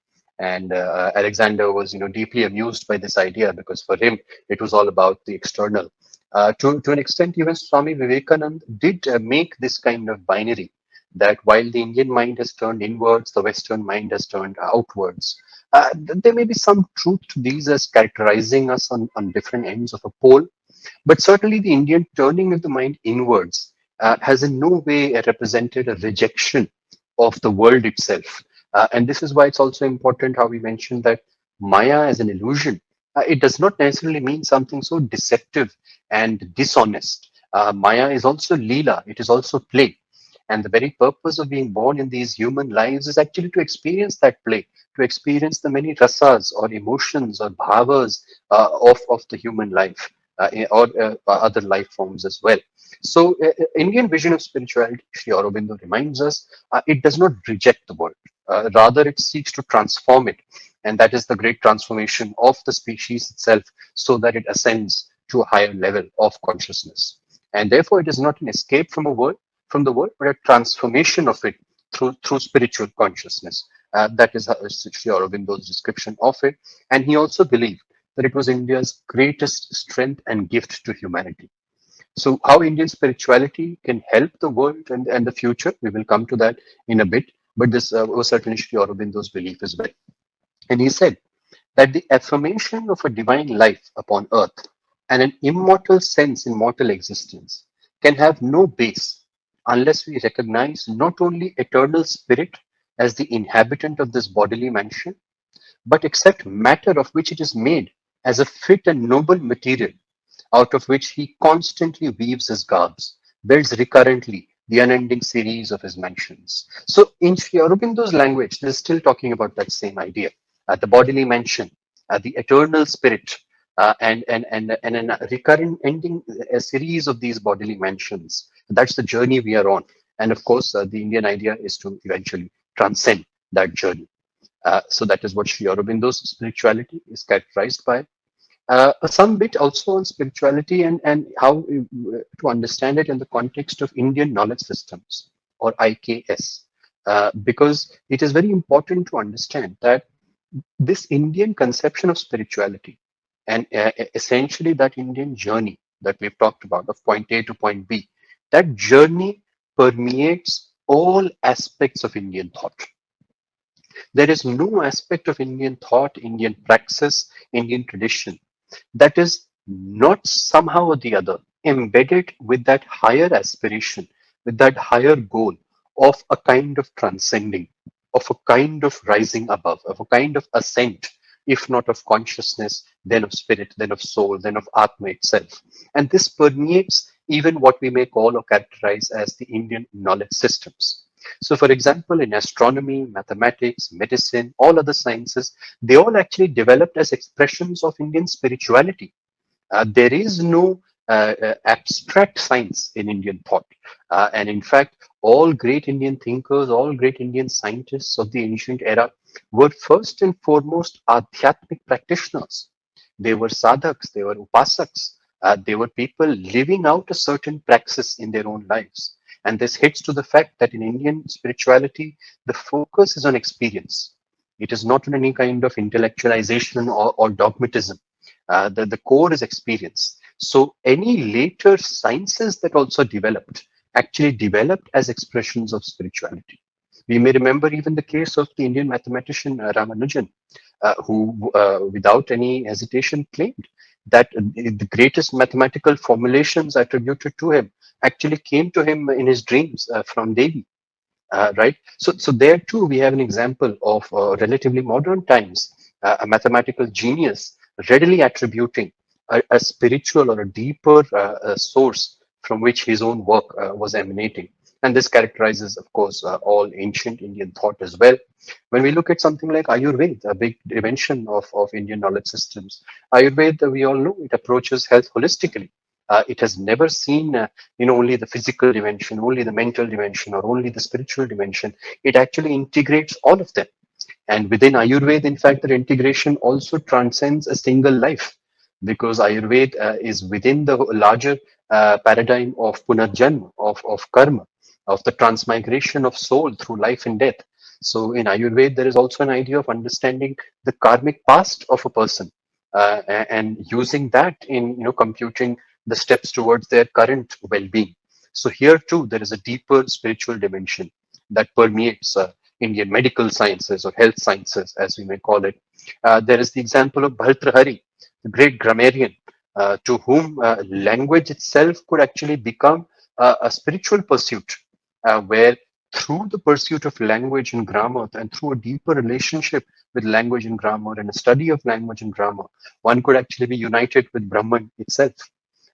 And Alexander was, deeply amused by this idea, because for him, it was all about the external. To an extent, even Swami Vivekananda did make this kind of binary, that while the Indian mind has turned inwards, the Western mind has turned outwards. There may be some truth to these as characterizing us on different ends of a pole, but certainly the Indian turning of the mind inwards has in no way represented a rejection of the world itself. And this is why it's also important how we mentioned that Maya as an illusion, it does not necessarily mean something so deceptive and dishonest. Maya is also Leela, it is also play. And the very purpose of being born in these human lives is actually to experience that play, to experience the many rasas or emotions or bhavas of the human life or other life forms as well. So, Indian vision of spirituality, Sri Aurobindo reminds us, it does not reject the world. Rather, it seeks to transform it. And that is the great transformation of the species itself, so that it ascends to a higher level of consciousness. And therefore, it is not an escape from the world, but a transformation of it through spiritual consciousness. That is Sri Aurobindo's description of it. And he also believed that it was India's greatest strength and gift to humanity. So, how Indian spirituality can help the world and the future, we will come to that in a bit. But this was certainly Sri Aurobindo's belief as well. And he said that the affirmation of a divine life upon earth and an immortal sense in mortal existence can have no base unless we recognize not only eternal spirit as the inhabitant of this bodily mansion, but accept matter of which it is made as a fit and noble material out of which he constantly weaves his garbs, builds recurrently the unending series of his mansions. So, in Sri Aurobindo's language, this is still talking about that same idea. The bodily mansion, the eternal spirit, and a recurrent ending a series of these bodily mansions. That's the journey we are on. And of course, the Indian idea is to eventually transcend that journey. So that is what Sri Aurobindo's spirituality is characterized by. Some bit also on spirituality and how to understand it in the context of Indian knowledge systems, or IKS, because it is very important to understand that this Indian conception of spirituality and essentially that Indian journey that we've talked about of point A to point B, that journey permeates all aspects of Indian thought. There is no aspect of Indian thought, Indian praxis, Indian tradition that is not somehow or the other embedded with that higher aspiration, with that higher goal of a kind of transcending, of a kind of rising above, of a kind of ascent, if not of consciousness, then of spirit, then of soul, then of Atma itself. And this permeates even what we may call or characterize as the Indian knowledge systems. So, for example, in astronomy, mathematics, medicine, all other sciences, they all actually developed as expressions of Indian spirituality. There is no abstract science in Indian thought. And in fact, all great Indian thinkers, all great Indian scientists of the ancient era were first and foremost adhyatmic practitioners. They were sadhaks, they were upasaks, they were people living out a certain praxis in their own lives. And this hits to the fact that in Indian spirituality, the focus is on experience. It is not on any kind of intellectualization or dogmatism. The core is experience. So any later sciences that also developed actually developed as expressions of spirituality. We may remember even the case of the Indian mathematician Ramanujan, who, without any hesitation, claimed that the greatest mathematical formulations attributed to him actually came to him in his dreams from Devi. Right? So there too, we have an example of relatively modern times, a mathematical genius readily attributing a spiritual or a deeper source from which his own work was emanating. And this characterizes, of course, all ancient Indian thought as well. When we look at something like Ayurveda, a big dimension of Indian knowledge systems, Ayurveda, we all know, it approaches health holistically. It has never seen only the physical dimension, only the mental dimension, or only the spiritual dimension. It actually integrates all of them. And within Ayurveda, in fact, the integration also transcends a single life, because Ayurveda is within the larger paradigm of punarjanma, of karma, of the transmigration of soul through life and death. So in Ayurveda, there is also an idea of understanding the karmic past of a person, and using that in computing the steps towards their current well-being. So here too, there is a deeper spiritual dimension that permeates Indian medical sciences or health sciences, as we may call it. There is the example of Bhartrhari, the great grammarian, to whom language itself could actually become a spiritual pursuit, where through the pursuit of language and grammar and through a deeper relationship with language and grammar and a study of language and grammar, one could actually be united with Brahman itself.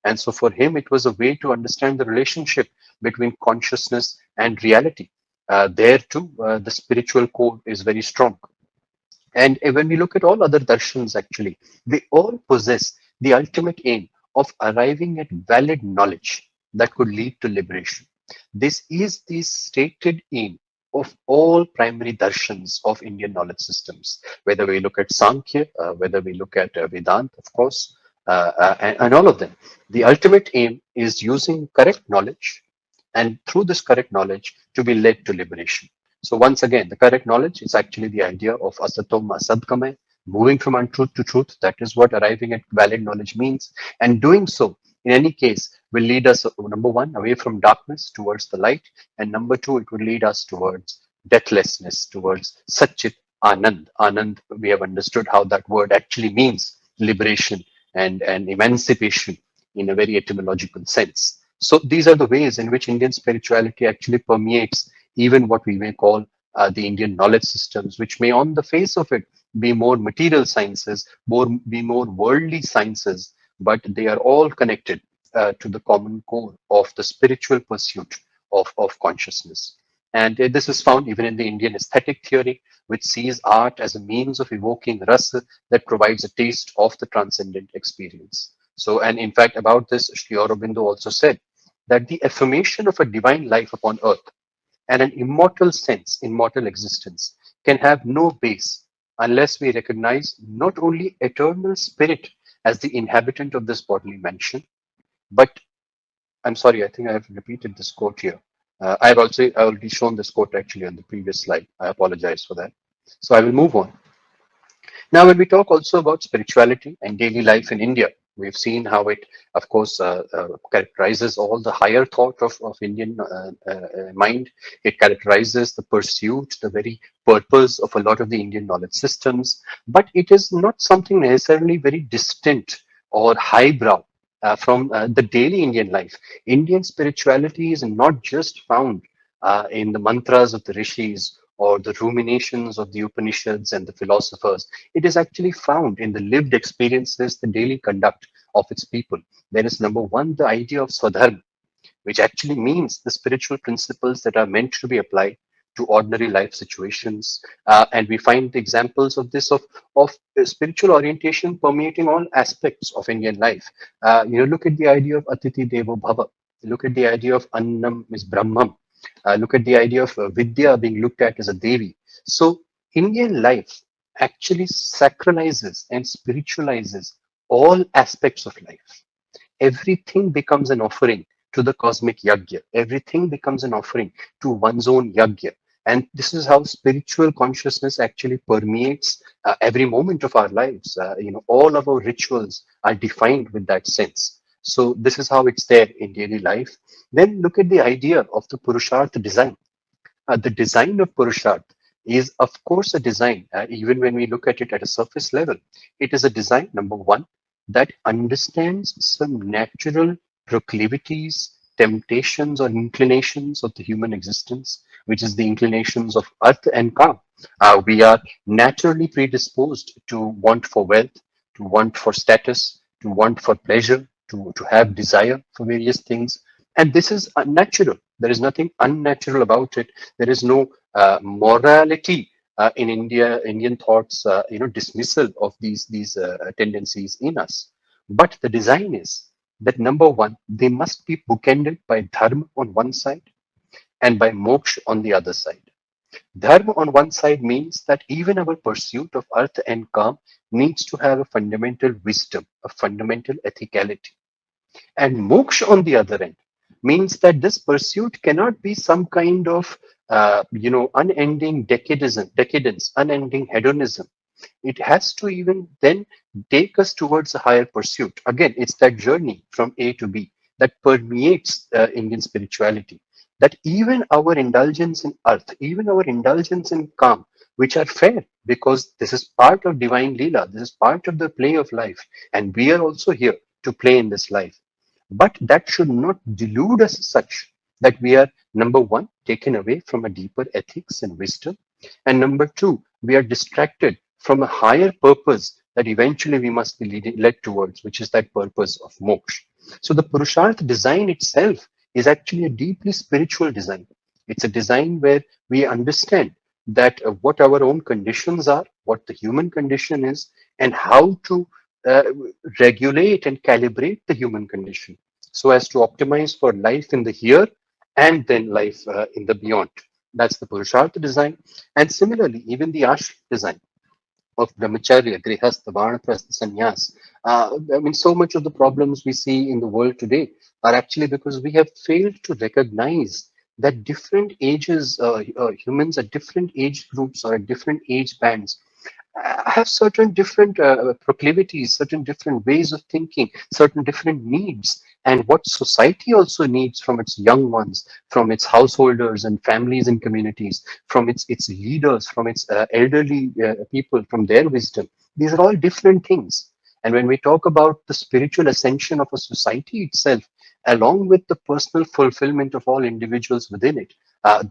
And so for him, it was a way to understand the relationship between consciousness and reality. There too, the spiritual core is very strong. And when we look at all other darshans, actually, they all possess the ultimate aim of arriving at valid knowledge that could lead to liberation. This is the stated aim of all primary darshans of Indian knowledge systems, whether we look at Sankhya, whether we look at Vedanta, of course, and all of them. The ultimate aim is using correct knowledge, and through this correct knowledge to be led to liberation. So once again, the correct knowledge is actually the idea of asatoma sadgamaya, moving from untruth to truth. That is what arriving at valid knowledge means. And doing so, in any case, will lead us, number one, away from darkness towards the light. And number two, it will lead us towards deathlessness, towards Satchit Anand. Anand, we have understood how that word actually means liberation and emancipation in a very etymological sense. So these are the ways in which Indian spirituality actually permeates even what we may call the Indian knowledge systems, which may on the face of it be more material sciences, be more worldly sciences, but they are all connected to the common core of the spiritual pursuit of consciousness. And this is found even in the Indian aesthetic theory, which sees art as a means of evoking rasa that provides a taste of the transcendent experience. So, and in fact, about this, Sri Aurobindo also said that the affirmation of a divine life upon earth and an immortal sense, immortal existence, can have no base unless we recognize not only eternal spirit as the inhabitant of this bodily mansion, but I'm sorry, I think I have repeated this quote here. I've also already shown this quote actually on the previous slide. I apologize for that. So I will move on. Now, when we talk also about spirituality and daily life in India, We've seen how it, of course, characterizes all the higher thought of Indian mind. It characterizes the pursuit, the very purpose of a lot of the Indian knowledge systems. But it is not something necessarily very distant or highbrow from the daily Indian life. Indian spirituality is not just found in the mantras of the rishis or the ruminations of the Upanishads and the philosophers. It is actually found in the lived experiences, the daily conduct of its people. There is number one, the idea of swadharma, which actually means the spiritual principles that are meant to be applied to ordinary life situations. And we find examples of this of spiritual orientation permeating all aspects of Indian life. Look at the idea of Atiti Devo Bhava. Look at the idea of Annam is Brahmam. Look at the idea of Vidya being looked at as a Devi. So Indian life actually sacralizes and spiritualizes all aspects of life. Everything becomes an offering to the cosmic yagya. Everything becomes an offering to one's own yagya. And this is how spiritual consciousness actually permeates every moment of our lives. All of our rituals are defined with that sense. So this is how it's there in daily life. Then look at the idea of the Purushartha design. The design of Purusharth is, of course, a design, even when we look at it at a surface level. It is a design, number one, that understands some natural proclivities, temptations, or inclinations of the human existence, which is the inclinations of earth and Ka. We are naturally predisposed to want for wealth, to want for status, to want for pleasure, to have desire for various things. And this is unnatural. There is nothing unnatural about it. There is no morality in Indian thoughts, dismissal of these tendencies in us. But the design is that number one, they must be bookended by dharma on one side and by moksha on the other side. Dharma on one side means that even our pursuit of artha and kam needs to have a fundamental wisdom, a fundamental ethicality. And moksha, on the other end, means that this pursuit cannot be some kind of, unending decadence, unending hedonism. It has to even then take us towards a higher pursuit. Again, it's that journey from A to B that permeates Indian spirituality. That even our indulgence in earth, even our indulgence in calm, which are fair because this is part of divine Leela, this is part of the play of life, and we are also here to play in this life. But that should not delude us such that we are, number one, taken away from a deeper ethics and wisdom, and number two, we are distracted from a higher purpose that eventually we must be led towards, which is that purpose of moksha. So the Purusharth design itself is actually a deeply spiritual design. It's a design where we understand that what our own conditions are, what the human condition is, and how to uh, regulate and calibrate the human condition so as to optimize for life in the here and then life in the beyond. That's the Purushartha design. And similarly, even the ashram design of brahmacharya, grihastha, vanaprastha, sannyas. So much of the problems we see in the world today are actually because we have failed to recognize that different ages, humans at different age groups or at different age bands have certain different proclivities, certain different ways of thinking, certain different needs, and what society also needs from its young ones, from its householders and families and communities, from its leaders, from its elderly people, from their wisdom. These are all different things. And when we talk about the spiritual ascension of a society itself, along with the personal fulfillment of all individuals within it,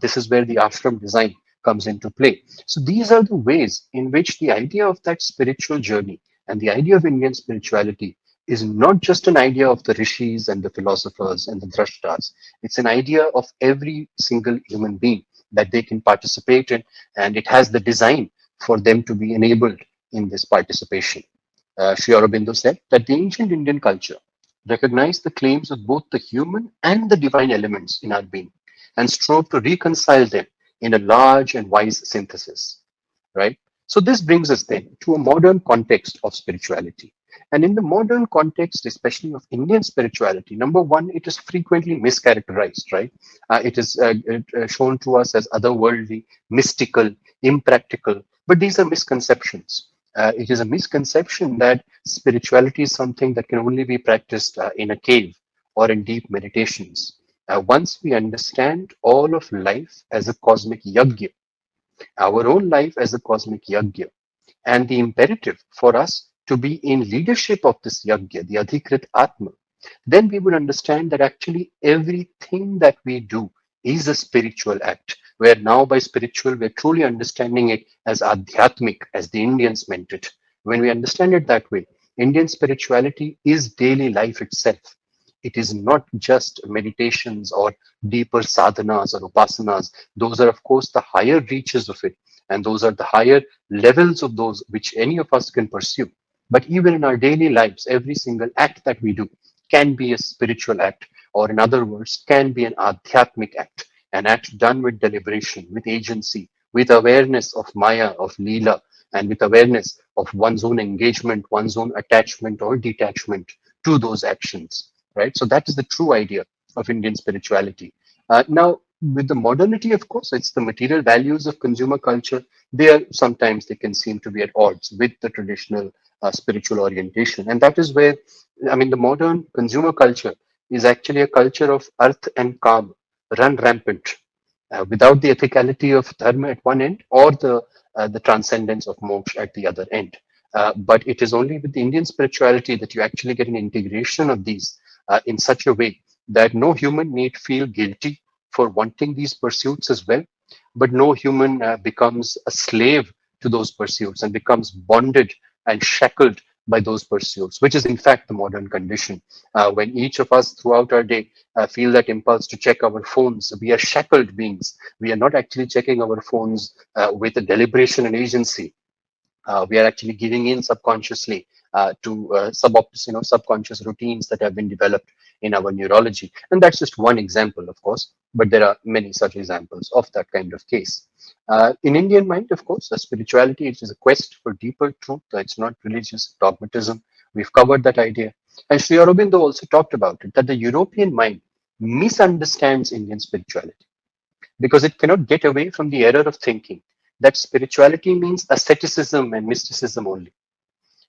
this is where the ashram design comes into play. So these are the ways in which the idea of that spiritual journey and the idea of Indian spirituality is not just an idea of the rishis and the philosophers and the drashtas. It's an idea of every single human being that they can participate in, and it has the design for them to be enabled in this participation. Sri Aurobindo said that the ancient Indian culture recognized the claims of both the human and the divine elements in our being and strove to reconcile them in a large and wise synthesis, right? So this brings us then to a modern context of spirituality. And in the modern context, especially of Indian spirituality, number one, it is frequently mischaracterized, right? It is shown to us as otherworldly, mystical, impractical, but these are misconceptions. It is a misconception that spirituality is something that can only be practiced in a cave or in deep meditations. Once we understand all of life as a cosmic yajna, our own life as a cosmic yajna, and the imperative for us to be in leadership of this yajna, the Adhikrit Atma, then we would understand that actually everything that we do is a spiritual act. Where now by spiritual, we're truly understanding it as adhyatmic, as the Indians meant it. When we understand it that way, Indian spirituality is daily life itself. It is not just meditations or deeper sadhanas or upasanas. Those are, of course, the higher reaches of it. And those are the higher levels of those which any of us can pursue. But even in our daily lives, every single act that we do can be a spiritual act, or in other words, can be an adhyatmic act, an act done with deliberation, with agency, with awareness of Maya, of Leela, and with awareness of one's own engagement, one's own attachment or detachment to those actions, right? So that is the true idea of Indian spirituality. Now, with the modernity, of course, it's the material values of consumer culture. They can seem to be at odds with the traditional spiritual orientation, and that is where, I mean, the modern consumer culture is actually a culture of earth and calm, run rampant, without the ethicality of dharma at one end or the transcendence of moksha at the other end. But it is only with the Indian spirituality that you actually get an integration of these in such a way that no human need feel guilty for wanting these pursuits as well, but no human becomes a slave to those pursuits and becomes bonded and shackled by those pursuits, which is in fact the modern condition. When each of us throughout our day feel that impulse to check our phones, we are shackled beings. We are not actually checking our phones with a deliberation and agency. We are actually giving in subconsciously to subconscious routines that have been developed in our neurology. And that's just one example, of course, but there are many such examples of that kind of case. In Indian mind, of course, spirituality it is a quest for deeper truth. It's not religious dogmatism. We've covered that idea. And Sri Aurobindo also talked about it, that the European mind misunderstands Indian spirituality because it cannot get away from the error of thinking that spirituality means asceticism and mysticism only.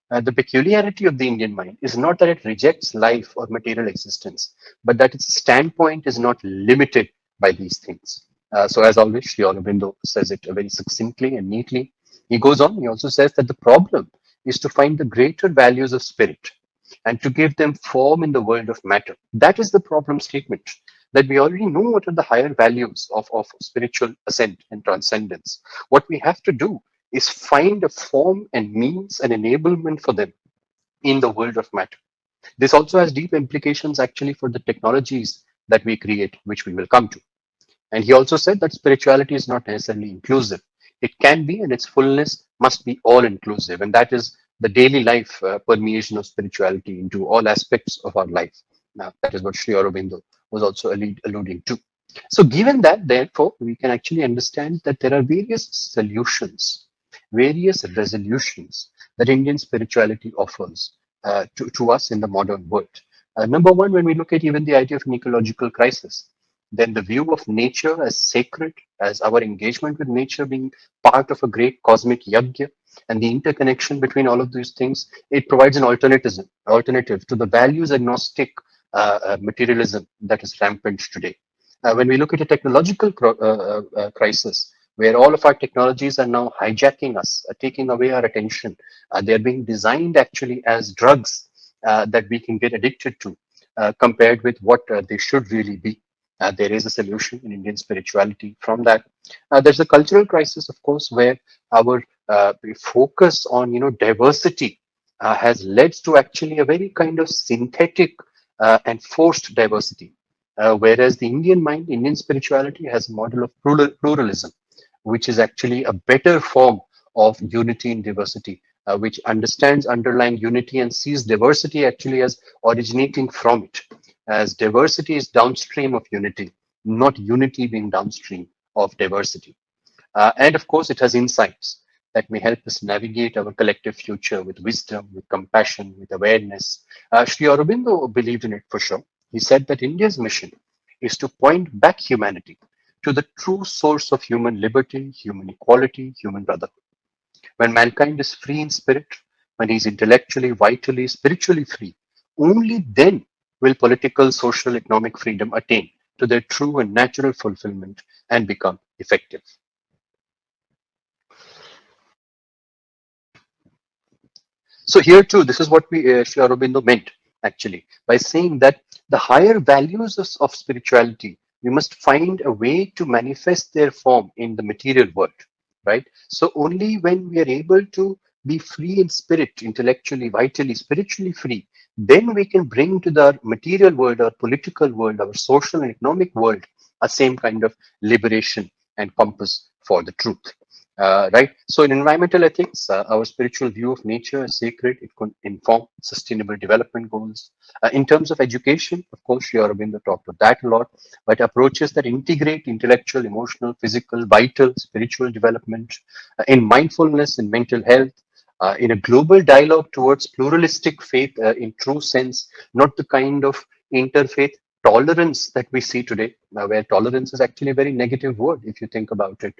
The peculiarity of the Indian mind is not that it rejects life or material existence, but that its standpoint is not limited by these things. So, as always, Sri Aurobindo says it very succinctly and neatly. He goes on, he also says that the problem is to find the greater values of spirit and to give them form in the world of matter. That is the problem statement, that we already know what are the higher values of spiritual ascent and transcendence. What we have to do is find a form and means and enablement for them in the world of matter. This also has deep implications actually for the technologies that we create, which we will come to. And he also said that spirituality is not necessarily inclusive. It can be, and its fullness must be all inclusive. And that is the daily life permeation of spirituality into all aspects of our life. Now, that is what Sri Aurobindo was also alluding to. So, given that, therefore, we can actually understand that there are various solutions, various resolutions that Indian spirituality offers to us in the modern world. Number one, when we look at even the idea of an ecological crisis, then the view of nature as sacred, as our engagement with nature being part of a great cosmic yajna, and the interconnection between all of these things, it provides an alternative to the values agnostic materialism that is rampant today. When we look at a technological crisis, where all of our technologies are now hijacking us, taking away our attention, they're being designed actually as drugs that we can get addicted to, compared with what they should really be. There is a solution in Indian spirituality from that. There's a cultural crisis, of course, where our focus on diversity has led to actually a very kind of synthetic and forced diversity. Whereas the Indian mind, Indian spirituality has a model of pluralism, which is actually a better form of unity in diversity, which understands underlying unity and sees diversity actually as originating from it, as diversity is downstream of unity, not unity being downstream of diversity. And of course, it has insights that may help us navigate our collective future with wisdom, with compassion, with awareness. Sri Aurobindo believed in it for sure. He said that India's mission is to point back humanity to the true source of human liberty, human equality, human brotherhood. When mankind is free in spirit, when he's intellectually, vitally, spiritually free, only then will political, social, economic freedom attain to their true and natural fulfillment and become effective. So here too, this is what Sri Aurobindo meant actually by saying that the higher values of spirituality, we must find a way to manifest their form in the material world, right? So only when we are able to be free in spirit, intellectually, vitally, spiritually free, then we can bring to the material world, our political world, our social and economic world, a same kind of liberation and compass for the truth. Right. So in environmental ethics, our spiritual view of nature is sacred. It can inform sustainable development goals. In terms of education, of course, Sri Aurobindo talked about that a lot, but approaches that integrate intellectual, emotional, physical, vital, spiritual development in mindfulness and mental health, in a global dialogue towards pluralistic faith in true sense, not the kind of interfaith tolerance that we see today, where tolerance is actually a very negative word if you think about it.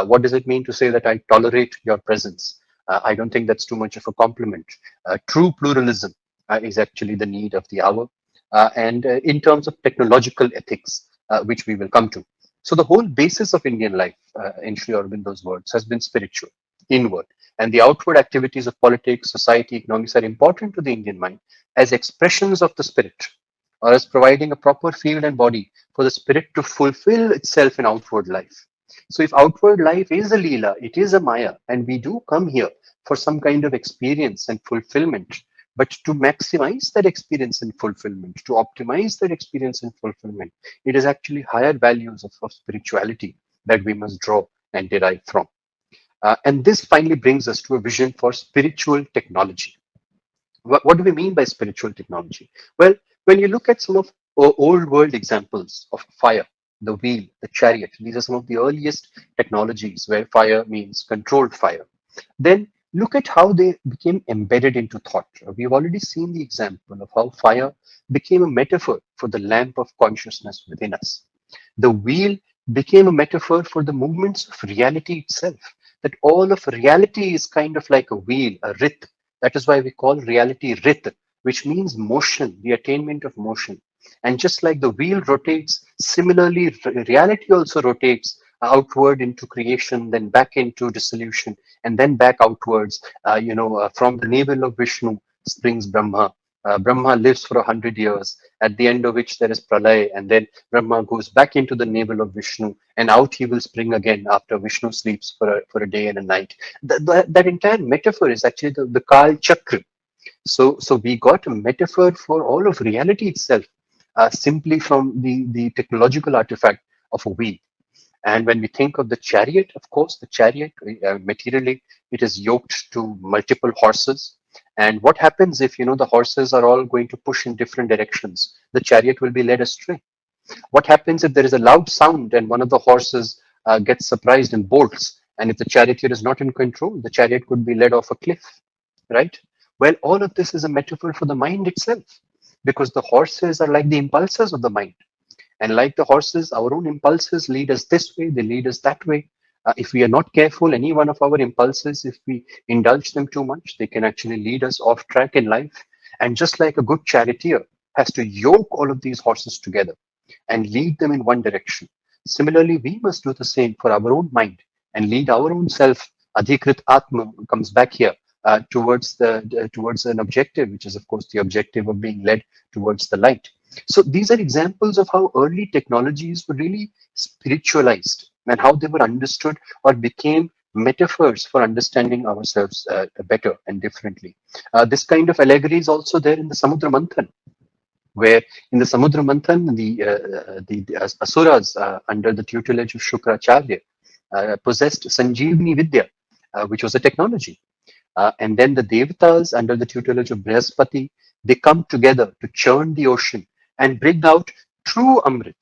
What does it mean to say that I tolerate your presence? I don't think that's too much of a compliment. True pluralism is actually the need of the hour. And in terms of technological ethics, which we will come to. So the whole basis of Indian life, in Sri Aurobindo's words, has been spiritual, inward. And the outward activities of politics, society, economics are important to the Indian mind as expressions of the spirit, or as providing a proper field and body for the spirit to fulfill itself in outward life. So if outward life is a Leela, it is a Maya, and we do come here for some kind of experience and fulfillment, but to maximize that experience and fulfillment, to optimize that experience and fulfillment, it is actually higher values of spirituality that we must draw and derive from. And this finally brings us to a vision for spiritual technology. What do we mean by spiritual technology? Well, when you look at some of old world examples of fire, the wheel, the chariot, these are some of the earliest technologies where fire means controlled fire. Then look at how they became embedded into thought. We've already seen the example of how fire became a metaphor for the lamp of consciousness within us. The wheel became a metaphor for the movements of reality itself. That all of reality is kind of like a wheel, a rhythm. That is why we call reality rhythm, which means motion, the attainment of motion. And just like the wheel rotates, similarly, reality also rotates outward into creation, then back into dissolution, and then back outwards. From the navel of Vishnu springs Brahma. Brahma lives for 100 years, at the end of which there is Pralay, and then Brahma goes back into the navel of Vishnu, and out he will spring again after Vishnu sleeps for a day and a night. That entire metaphor is actually the Kal Chakra. So we got a metaphor for all of reality itself, simply from the technological artifact of a wheel. And when we think of the chariot, of course, the chariot, materially, it is yoked to multiple horses. And what happens if, the horses are all going to push in different directions? The chariot will be led astray. What happens if there is a loud sound and one of the horses gets surprised and bolts? And if the charioteer is not in control, the chariot could be led off a cliff, right? Well, all of this is a metaphor for the mind itself, because the horses are like the impulses of the mind. And like the horses, our own impulses lead us this way, they lead us that way. If we are not careful, any one of our impulses, if we indulge them too much, they can actually lead us off track in life. And just like a good charioteer has to yoke all of these horses together and lead them in one direction, similarly, we must do the same for our own mind and lead our own self. Adhikrit Atma comes back here towards an objective, which is, of course, the objective of being led towards the light. So these are examples of how early technologies were really spiritualized and how they were understood or became metaphors for understanding ourselves better and differently. This kind of allegory is also there in the Samudra Manthan, where in the Samudra Manthan, the Asuras, under the tutelage of Shukracharya, possessed Sanjeevani Vidya, which was a technology. And then the Devatas, under the tutelage of Brihaspati, they come together to churn the ocean and bring out true Amrit.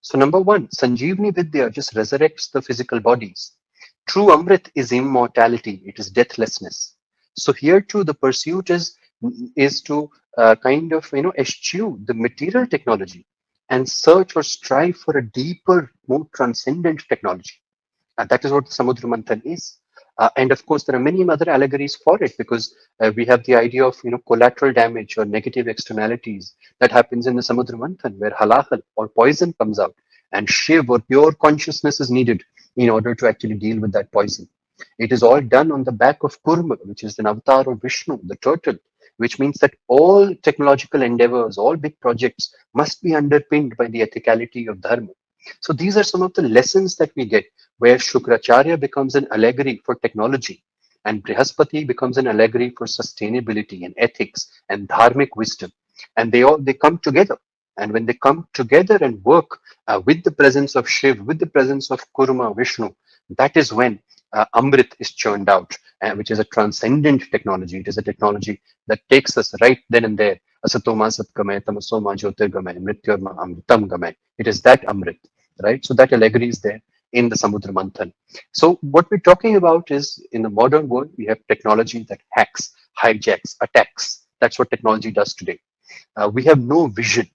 So, number one, Sanjeevani Vidya just resurrects the physical bodies. True Amrit is immortality, it is deathlessness. So, here too, the pursuit is to kind of eschew the material technology and search or strive for a deeper, more transcendent technology. And that is what Samudra Manthan is. And of course, there are many other allegories for it because we have the idea of collateral damage or negative externalities that happens in the Samudra Manthan, where halahal or poison comes out, and Shiv or pure consciousness is needed in order to actually deal with that poison. It is all done on the back of Kurma, which is an avatar of Vishnu, the turtle, which means that all technological endeavors, all big projects must be underpinned by the ethicality of Dharma. So these are some of the lessons that we get where Shukracharya becomes an allegory for technology and Brihaspati becomes an allegory for sustainability and ethics and dharmic wisdom. And they come together. And when they come together and work with the presence of Shiv, with the presence of Kurma, Vishnu, that is when Amrit is churned out, which is a transcendent technology. It is a technology that takes us right then and there. Asatoma Satgamay, Tamasoma Jyotirgamay, Mrityorma Amritam Gamay. It is that Amrit, right? So that allegory is there in the Samudra Manthan. So what we're talking about is in the modern world, we have technology that hacks, hijacks, attacks. That's what technology does today. We have no vision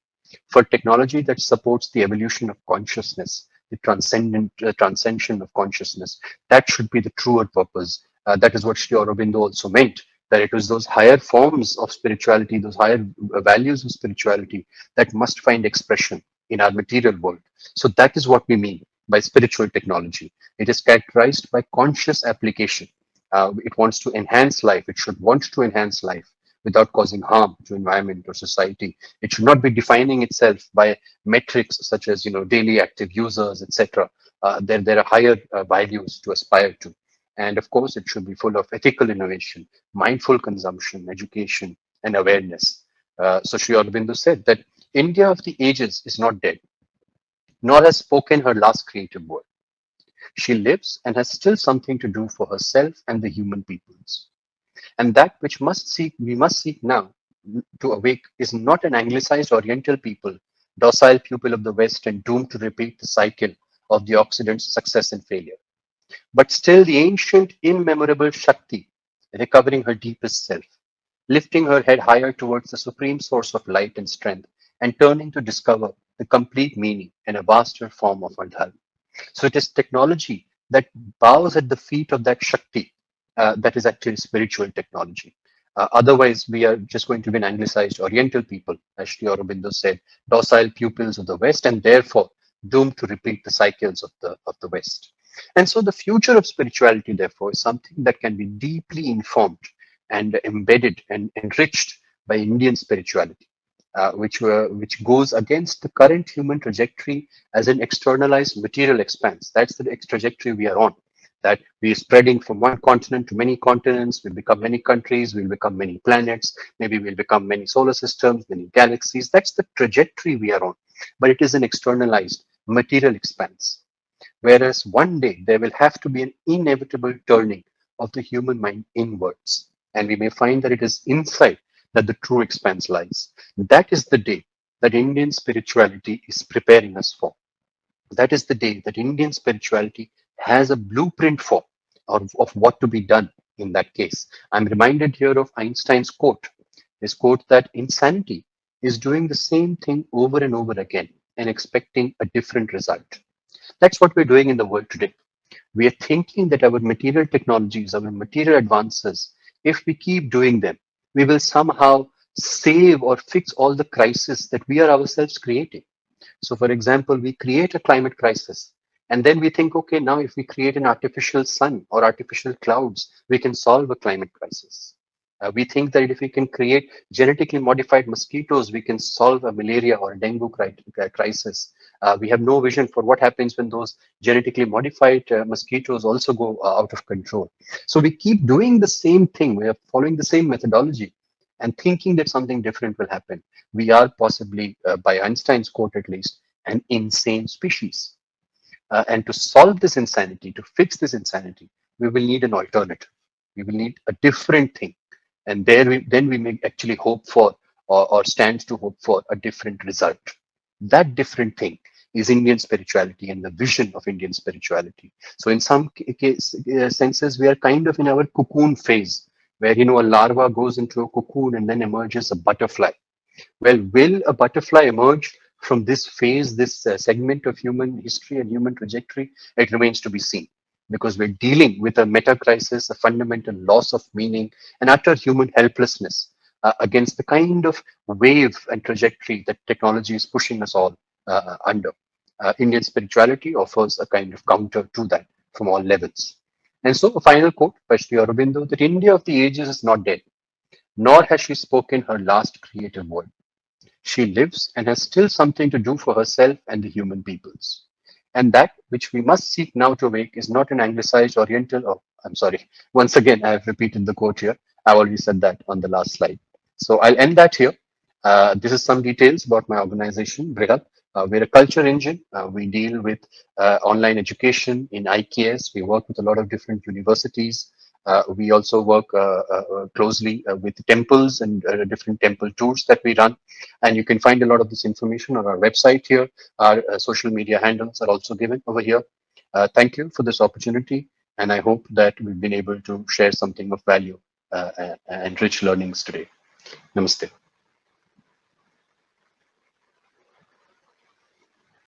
for technology that supports the evolution of consciousness, the transcendent transcension of consciousness. That should be the truer purpose. That is what Sri Aurobindo also meant. That it was those higher forms of spirituality, those higher values of spirituality that must find expression in our material world. So that is what we mean by spiritual technology. It is characterized by conscious application. It wants to enhance life. It should want to enhance life without causing harm to environment or society. It should not be defining itself by metrics such as daily active users, etc. There are higher values to aspire to. And of course, it should be full of ethical innovation, mindful consumption, education, and awareness. So Sri Aurobindo said that India of the ages is not dead, nor has spoken her last creative word. She lives and has still something to do for herself and the human peoples. And that which we must seek now to awake is not an anglicized Oriental people, docile pupil of the West and doomed to repeat the cycle of the Occident's success and failure, but still the ancient, immemorable Shakti, recovering her deepest self, lifting her head higher towards the supreme source of light and strength, and turning to discover the complete meaning and a vaster form of her dharma. So it is technology that bows at the feet of that Shakti that is actually spiritual technology. Otherwise, we are just going to be an anglicized Oriental people, as Sri Aurobindo said, docile pupils of the West, and therefore doomed to repeat the cycles of the West. And so the future of spirituality, therefore, is something that can be deeply informed and embedded and enriched by Indian spirituality, which goes against the current human trajectory as an externalized material expanse. That's the trajectory we are on. That we are spreading from one continent to many continents, we'll become many countries, we'll become many planets, maybe we'll become many solar systems, many galaxies. That's the trajectory we are on. But it is an externalized material expanse. Whereas one day there will have to be an inevitable turning of the human mind inwards. And we may find that it is inside that the true expanse lies. That is the day that Indian spirituality is preparing us for. That is the day that Indian spirituality has a blueprint for of what to be done in that case. I'm reminded here of Einstein's quote, his quote that insanity is doing the same thing over and over again and expecting a different result. That's what we're doing in the world today. We are thinking that our material technologies, our material advances, if we keep doing them, we will somehow save or fix all the crises that we are ourselves creating. So, for example, we create a climate crisis, and then we think, okay, now if we create an artificial sun or artificial clouds, we can solve a climate crisis. We think that if we can create genetically modified mosquitoes, we can solve a malaria or a dengue crisis. We have no vision for what happens when those genetically modified mosquitoes also go out of control. So we keep doing the same thing. We are following the same methodology and thinking that something different will happen. We are possibly, by Einstein's quote at least, an insane species. And to solve this insanity, to fix this insanity, we will need an alternative. We will need a different thing. And then we may actually hope for or stand to hope for a different result. That different thing is Indian spirituality and the vision of Indian spirituality. So in some senses, we are kind of in our cocoon phase, where a larva goes into a cocoon and then emerges a butterfly. Well, will a butterfly emerge from this phase, this segment of human history and human trajectory? It remains to be seen. because we're dealing with a meta crisis, a fundamental loss of meaning, and utter human helplessness against the kind of wave and trajectory that technology is pushing us all under. Indian spirituality offers a kind of counter to that from all levels. And so, a final quote by Sri Aurobindo that India of the ages is not dead, nor has she spoken her last creative word. She lives and has still something to do for herself and the human peoples. And that which we must seek now to make is not an anglicized oriental, oh, I'm sorry, once again, I have repeated the quote here. I already said that on the last slide. So I'll end that here. This is some details about my organization, Bṛhat. We're a culture engine. We deal with online education in IKS. We work with a lot of different universities. We also work closely with temples and different temple tours that we run. And you can find a lot of this information on our website here. Our social media handles are also given over here. Thank you for this opportunity. And I hope that we've been able to share something of value and rich learnings today. Namaste.